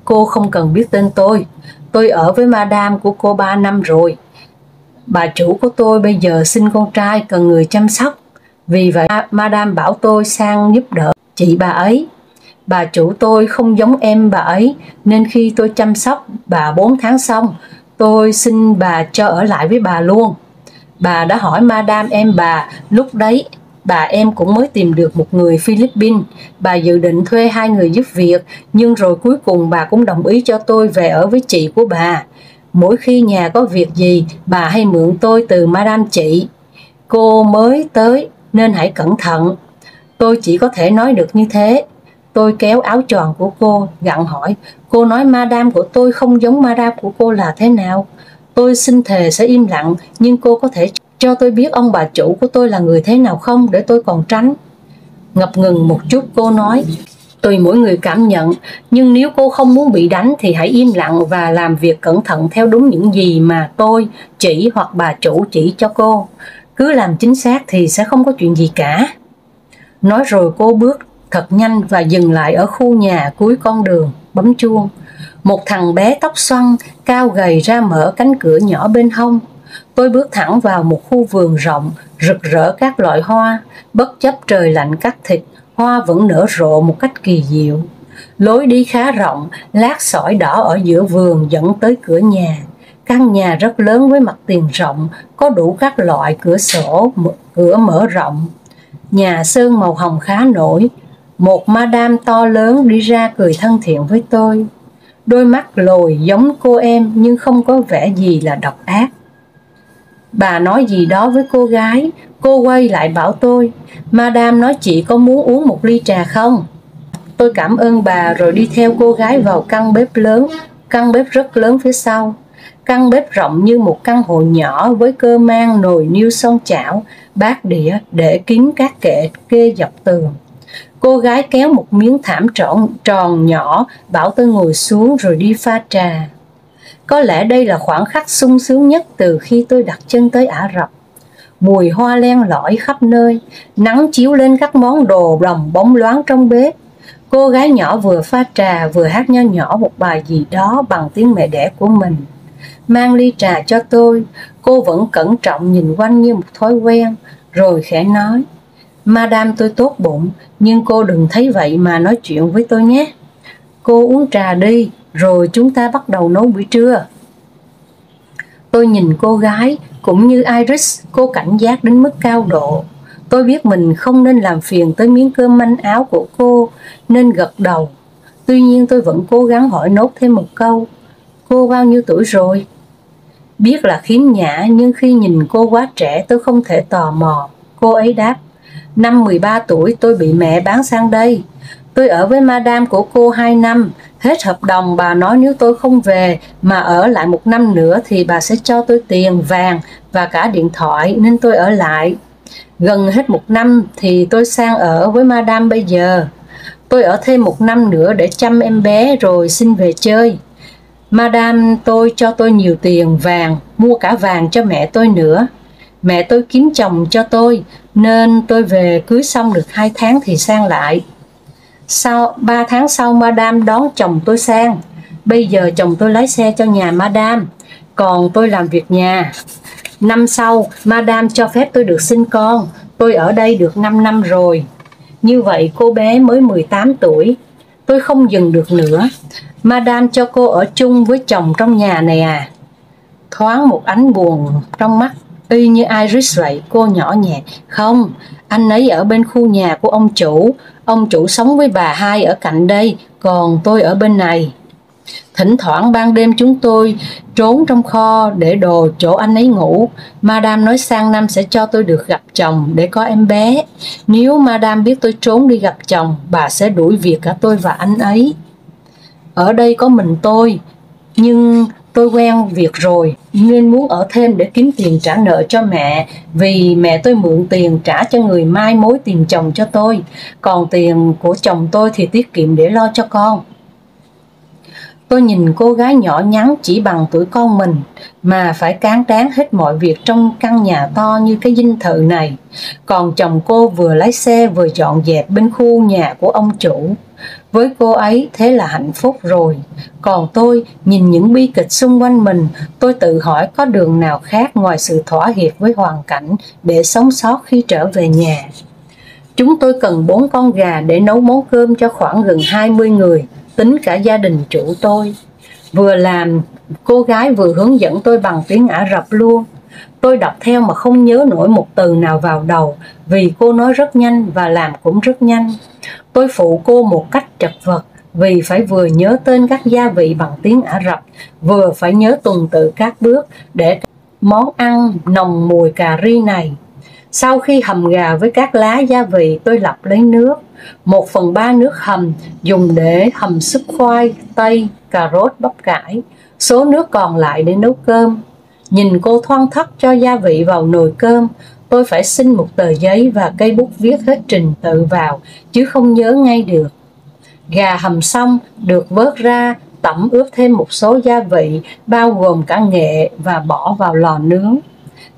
Cô không cần biết tên tôi. Tôi ở với Madame của cô 3 năm rồi. Bà chủ của tôi bây giờ sinh con trai cần người chăm sóc. Vì vậy Madame bảo tôi sang giúp đỡ chị bà ấy. Bà chủ tôi không giống em bà ấy, nên khi tôi chăm sóc bà 4 tháng xong, tôi xin bà cho ở lại với bà luôn. Bà đã hỏi Madame em bà, lúc đấy bà em cũng mới tìm được một người Philippines. Bà dự định thuê 2 người giúp việc, nhưng rồi cuối cùng bà cũng đồng ý cho tôi về ở với chị của bà. Mỗi khi nhà có việc gì, bà hay mượn tôi từ Madame chị. Cô mới tới nên hãy cẩn thận. Tôi chỉ có thể nói được như thế. Tôi kéo áo choàng của cô, gặng hỏi, cô nói Madame của tôi không giống Madame của cô là thế nào? Tôi xin thề sẽ im lặng, nhưng cô có thể cho tôi biết ông bà chủ của tôi là người thế nào không, để tôi còn tránh. Ngập ngừng một chút, cô nói, tùy mỗi người cảm nhận, nhưng nếu cô không muốn bị đánh thì hãy im lặng và làm việc cẩn thận theo đúng những gì mà tôi chỉ hoặc bà chủ chỉ cho cô. Cứ làm chính xác thì sẽ không có chuyện gì cả. Nói rồi cô bước thật nhanh và dừng lại ở khu nhà cuối con đường, bấm chuông. Một thằng bé tóc xoăn, cao gầy ra mở cánh cửa nhỏ bên hông. Tôi bước thẳng vào một khu vườn rộng, rực rỡ các loại hoa. Bất chấp trời lạnh cắt thịt, hoa vẫn nở rộ một cách kỳ diệu. Lối đi khá rộng, lát sỏi đỏ ở giữa vườn dẫn tới cửa nhà. Căn nhà rất lớn với mặt tiền rộng, có đủ các loại cửa sổ, cửa mở rộng. Nhà sơn màu hồng khá nổi. Một madam to lớn đi ra cười thân thiện với tôi. Đôi mắt lồi giống cô em nhưng không có vẻ gì là độc ác. Bà nói gì đó với cô gái, cô quay lại bảo tôi, madam nói chị có muốn uống một ly trà không? Tôi cảm ơn bà rồi đi theo cô gái vào căn bếp lớn, căn bếp rất lớn phía sau. Căn bếp rộng như một căn hộ nhỏ với cơ man, nồi niêu xoong chảo, bát đĩa để kín các kệ kê dọc tường. Cô gái kéo một miếng thảm tròn nhỏ, bảo tôi ngồi xuống rồi đi pha trà. Có lẽ đây là khoảnh khắc sung sướng nhất từ khi tôi đặt chân tới Ả Rập. Mùi hoa len lỏi khắp nơi, nắng chiếu lên các món đồ đồng bóng loáng trong bếp. Cô gái nhỏ vừa pha trà vừa hát nho nhỏ một bài gì đó bằng tiếng mẹ đẻ của mình. Mang ly trà cho tôi, cô vẫn cẩn trọng nhìn quanh như một thói quen, rồi khẽ nói, madam tôi tốt bụng, nhưng cô đừng thấy vậy mà nói chuyện với tôi nhé. Cô uống trà đi, rồi chúng ta bắt đầu nấu buổi trưa. Tôi nhìn cô gái, cũng như Iris, cô cảnh giác đến mức cao độ. Tôi biết mình không nên làm phiền tới miếng cơm manh áo của cô, nên gật đầu. Tuy nhiên tôi vẫn cố gắng hỏi nốt thêm một câu. Cô bao nhiêu tuổi rồi? Biết là khiếm nhã, nhưng khi nhìn cô quá trẻ tôi không thể tò mò. Cô ấy đáp, năm 13 tuổi tôi bị mẹ bán sang đây. Tôi ở với madam của cô 2 năm. Hết hợp đồng bà nói nếu tôi không về mà ở lại 1 năm nữa thì bà sẽ cho tôi tiền, vàng và cả điện thoại, nên tôi ở lại. Gần hết 1 năm thì tôi sang ở với madam bây giờ. Tôi ở thêm 1 năm nữa để chăm em bé rồi xin về chơi. Madam tôi cho tôi nhiều tiền vàng, mua cả vàng cho mẹ tôi nữa. Mẹ tôi kiếm chồng cho tôi, nên tôi về cưới xong được 2 tháng thì sang lại. Sau 3 tháng sau madam đón chồng tôi sang. Bây giờ chồng tôi lái xe cho nhà madam, còn tôi làm việc nhà. Năm sau madam cho phép tôi được sinh con. Tôi ở đây được 5 năm rồi. Như vậy cô bé mới 18 tuổi. Tôi không dừng được nữa. Madam cho cô ở chung với chồng trong nhà này à? Thoáng một ánh buồn trong mắt, y như Iris vậy. Cô nhỏ nhẹ, không, anh ấy ở bên khu nhà của ông chủ. Ông chủ sống với bà hai ở cạnh đây, còn tôi ở bên này. Thỉnh thoảng ban đêm chúng tôi trốn trong kho để đồ chỗ anh ấy ngủ. Madam nói sang năm sẽ cho tôi được gặp chồng để có em bé. Nếu Madam biết tôi trốn đi gặp chồng, bà sẽ đuổi việc cả tôi và anh ấy. Ở đây có mình tôi, nhưng tôi quen việc rồi nên muốn ở thêm để kiếm tiền trả nợ cho mẹ, vì mẹ tôi mượn tiền trả cho người mai mối tìm chồng cho tôi, còn tiền của chồng tôi thì tiết kiệm để lo cho con. Tôi nhìn cô gái nhỏ nhắn chỉ bằng tuổi con mình mà phải cán đáng hết mọi việc trong căn nhà to như cái dinh thự này. Còn chồng cô vừa lái xe vừa dọn dẹp bên khu nhà của ông chủ. Với cô ấy thế là hạnh phúc rồi. Còn tôi nhìn những bi kịch xung quanh mình, tôi tự hỏi có đường nào khác ngoài sự thỏa hiệp với hoàn cảnh để sống sót khi trở về nhà. Chúng tôi cần 4 con gà để nấu món cơm cho khoảng gần 20 người, tính cả gia đình chủ tôi. Vừa làm, cô gái vừa hướng dẫn tôi bằng tiếng Ả Rập luôn. Tôi đọc theo mà không nhớ nổi một từ nào vào đầu, vì cô nói rất nhanh và làm cũng rất nhanh. Tôi phụ cô một cách chật vật, vì phải vừa nhớ tên các gia vị bằng tiếng Ả Rập, vừa phải nhớ tuần tự các bước để món ăn nồng mùi cà ri này. Sau khi hầm gà với các lá gia vị, tôi lọc lấy nước. 1/3 nước hầm dùng để hầm súp khoai, tây, cà rốt, bắp cải. Số nước còn lại để nấu cơm. Nhìn cô thoăn thoắt cho gia vị vào nồi cơm, tôi phải xin một tờ giấy và cây bút viết hết trình tự vào, chứ không nhớ ngay được. Gà hầm xong, được vớt ra, tẩm ướp thêm một số gia vị, bao gồm cả nghệ và bỏ vào lò nướng.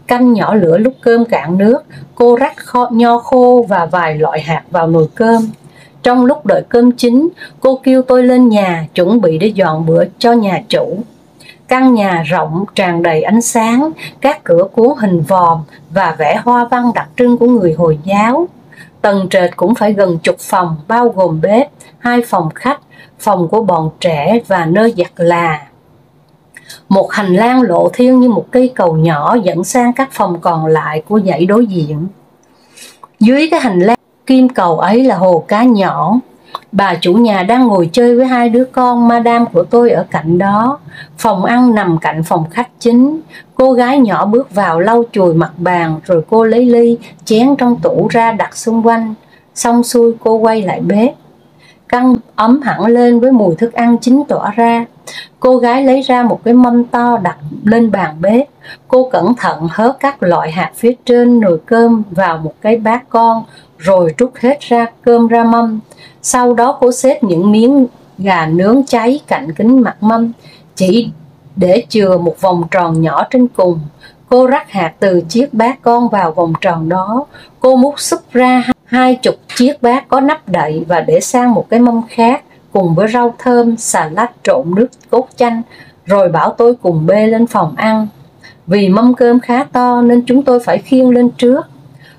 Canh nhỏ lửa lúc cơm cạn nước, cô rắc nho khô và vài loại hạt vào nồi cơm. Trong lúc đợi cơm chín, cô kêu tôi lên nhà chuẩn bị để dọn bữa cho nhà chủ. Căn nhà rộng tràn đầy ánh sáng, các cửa cuốn hình vòm và vẽ hoa văn đặc trưng của người Hồi giáo. Tầng trệt cũng phải gần chục phòng, bao gồm bếp, 2 phòng khách, phòng của bọn trẻ và nơi giặt là. Một hành lang lộ thiên như một cây cầu nhỏ dẫn sang các phòng còn lại của dãy đối diện. Dưới cái hành lang kim cầu ấy là hồ cá nhỏ. Bà chủ nhà đang ngồi chơi với hai đứa con madam của tôi ở cạnh đó. Phòng ăn nằm cạnh phòng khách chính. Cô gái nhỏ bước vào lau chùi mặt bàn, rồi cô lấy ly, chén trong tủ ra đặt xung quanh. Xong xuôi cô quay lại bếp. Căn ấm hẳn lên với mùi thức ăn chín tỏa ra. Cô gái lấy ra một cái mâm to đặt lên bàn bếp. Cô cẩn thận hớt các loại hạt phía trên nồi cơm vào một cái bát con, rồi trút hết cơm ra mâm. Sau đó cô xếp những miếng gà nướng cháy cạnh kính mặt mâm, chỉ để chừa một vòng tròn nhỏ trên cùng. Cô rắc hạt từ chiếc bát con vào vòng tròn đó. Cô múc súp ra 20 chiếc bát có nắp đậy và để sang một cái mâm khác, cùng với rau thơm, xà lách trộn nước cốt chanh, rồi bảo tôi cùng bê lên phòng ăn. Vì mâm cơm khá to nên chúng tôi phải khiêng lên trước.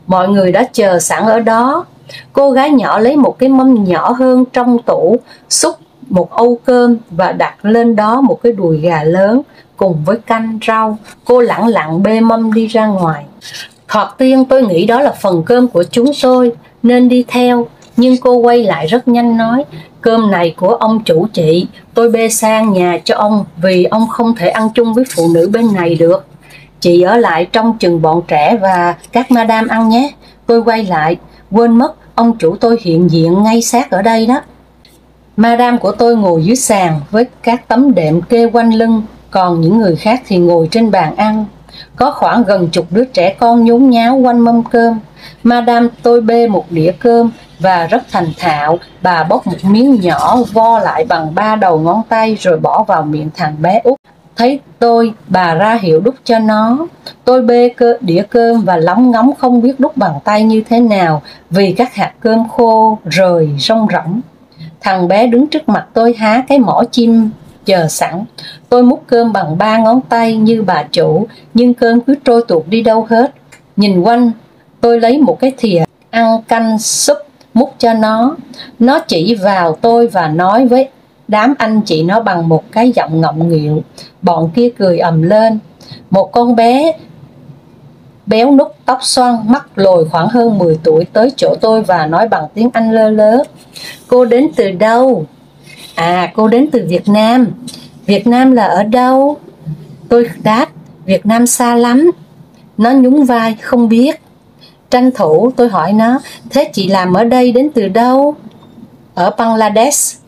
Mọi người đã chờ sẵn ở đó. Cô gái nhỏ lấy một cái mâm nhỏ hơn trong tủ, xúc một âu cơm và đặt lên đó một cái đùi gà lớn cùng với canh rau. Cô lẳng lặng bê mâm đi ra ngoài. Thoạt tiên tôi nghĩ đó là phần cơm của chúng tôi nên đi theo, nhưng cô quay lại rất nhanh nói: cơm này của ông chủ chị, tôi bê sang nhà cho ông vì ông không thể ăn chung với phụ nữ bên này được. Chị ở lại trông chừng bọn trẻ và các madam ăn nhé. Tôi quay lại, quên mất ông chủ tôi hiện diện ngay sát ở đây đó. Madam của tôi ngồi dưới sàn với các tấm đệm kê quanh lưng, còn những người khác thì ngồi trên bàn ăn. Có khoảng gần chục đứa trẻ con nhốn nháo quanh mâm cơm. Madam tôi bê một đĩa cơm và rất thành thạo, bà bóc một miếng nhỏ vo lại bằng 3 đầu ngón tay rồi bỏ vào miệng thằng bé út. Thấy tôi, bà ra hiệu đút cho nó. Tôi bê đĩa cơm và lóng ngóng không biết đút bằng tay như thế nào vì các hạt cơm khô rời rong rỗng. Thằng bé đứng trước mặt tôi há cái mỏ chim chờ sẵn. Tôi múc cơm bằng 3 ngón tay như bà chủ, nhưng cơm cứ trôi tuột đi đâu hết. Nhìn quanh, tôi lấy một cái thìa ăn canh súp múc cho nó. Nó chỉ vào tôi và nói với đám anh chị nó bằng một cái giọng ngọng nghịu. Bọn kia cười ầm lên. Một con bé béo núc, tóc xoăn, mắt lồi khoảng hơn 10 tuổi tới chỗ tôi và nói bằng tiếng Anh lơ lớ: cô đến từ đâu? À, cô đến từ Việt Nam. Việt Nam là ở đâu? Tôi đáp: Việt Nam xa lắm. Nó nhún vai: không biết. Tranh thủ tôi hỏi nó: thế chị làm ở đây đến từ đâu? Ở Bangladesh.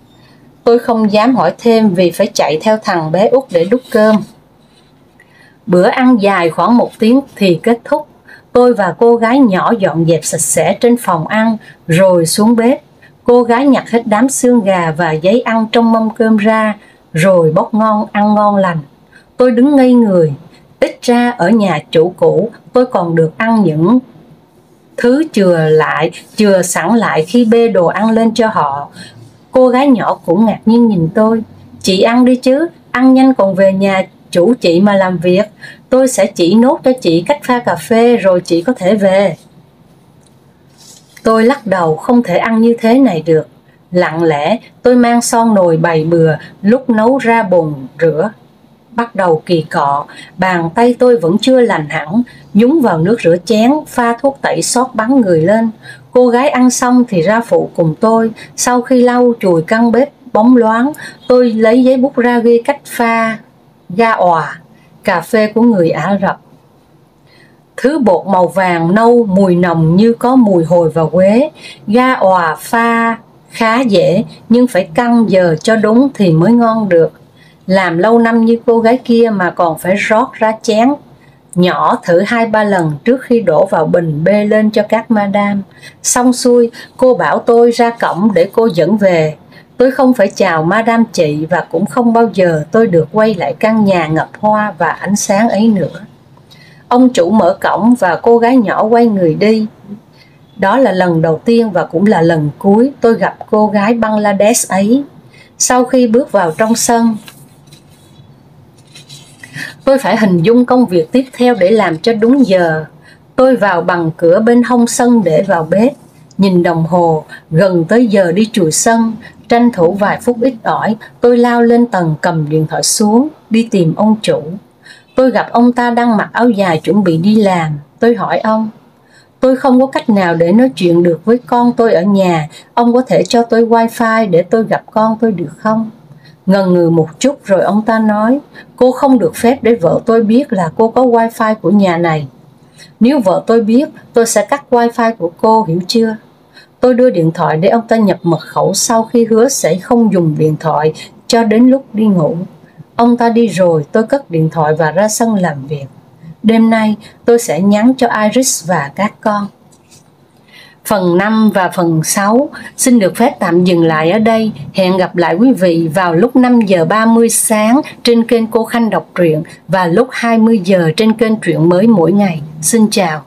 Tôi không dám hỏi thêm vì phải chạy theo thằng bé út để đút cơm. Bữa ăn dài khoảng 1 tiếng thì kết thúc. Tôi và cô gái nhỏ dọn dẹp sạch sẽ trên phòng ăn rồi xuống bếp. Cô gái nhặt hết đám xương gà và giấy ăn trong mâm cơm ra rồi bốc ăn ngon lành. Tôi đứng ngây người. Ít ra ở nhà chủ cũ tôi còn được ăn những thứ chừa sẵn lại khi bê đồ ăn lên cho họ. Cô gái nhỏ cũng ngạc nhiên nhìn tôi: chị ăn đi chứ, ăn nhanh còn về nhà chủ chị mà làm việc. Tôi sẽ chỉ nốt cho chị cách pha cà phê rồi chị có thể về. Tôi lắc đầu: không thể ăn như thế này được. Lặng lẽ tôi mang son nồi bày bừa, lúc nấu ra bồn rửa bắt đầu kỳ cọ. Bàn tay tôi vẫn chưa lành hẳn, nhúng vào nước rửa chén, pha thuốc tẩy xót bắn người lên. Cô gái ăn xong thì ra phụ cùng tôi. Sau khi lau chùi căn bếp bóng loáng, tôi lấy giấy bút ra ghi cách pha ga òa, cà phê của người Ả Rập. Thứ bột màu vàng nâu mùi nồng như có mùi hồi và quế. Ga òa pha khá dễ nhưng phải căn giờ cho đúng thì mới ngon được. Làm lâu năm như cô gái kia mà còn phải rót ra chén nhỏ thử 2-3 lần trước khi đổ vào bình bê lên cho các madam. Xong xuôi, cô bảo tôi ra cổng để cô dẫn về. Tôi không phải chào madam chị và cũng không bao giờ tôi được quay lại căn nhà ngập hoa và ánh sáng ấy nữa. Ông chủ mở cổng và cô gái nhỏ quay người đi. Đó là lần đầu tiên và cũng là lần cuối tôi gặp cô gái Bangladesh ấy. Sau khi bước vào trong sân, tôi phải hình dung công việc tiếp theo để làm cho đúng giờ. Tôi vào bằng cửa bên hông sân để vào bếp. nhìn đồng hồ, gần tới giờ đi chùi sân. Tranh thủ vài phút ít ỏi, tôi lao lên tầng cầm điện thoại xuống, đi tìm ông chủ. Tôi gặp ông ta đang mặc áo dài chuẩn bị đi làm. Tôi hỏi ông: tôi không có cách nào để nói chuyện được với con tôi ở nhà, ông có thể cho tôi wifi để tôi gặp con tôi được không? Ngần ngừ một chút rồi ông ta nói: cô không được phép để vợ tôi biết là cô có wifi của nhà này. Nếu vợ tôi biết, tôi sẽ cắt wifi của cô, hiểu chưa? Tôi đưa điện thoại để ông ta nhập mật khẩu sau khi hứa sẽ không dùng điện thoại cho đến lúc đi ngủ. Ông ta đi rồi, tôi cất điện thoại và ra sân làm việc. Đêm nay, tôi sẽ nhắn cho Iris và các con. Phần 5 và phần 6 xin được phép tạm dừng lại ở đây. Hẹn gặp lại quý vị vào lúc 5 giờ 30 sáng trên kênh Cô Khanh Đọc Truyện và lúc 20 giờ trên kênh Truyện Mới Mỗi Ngày. Xin chào.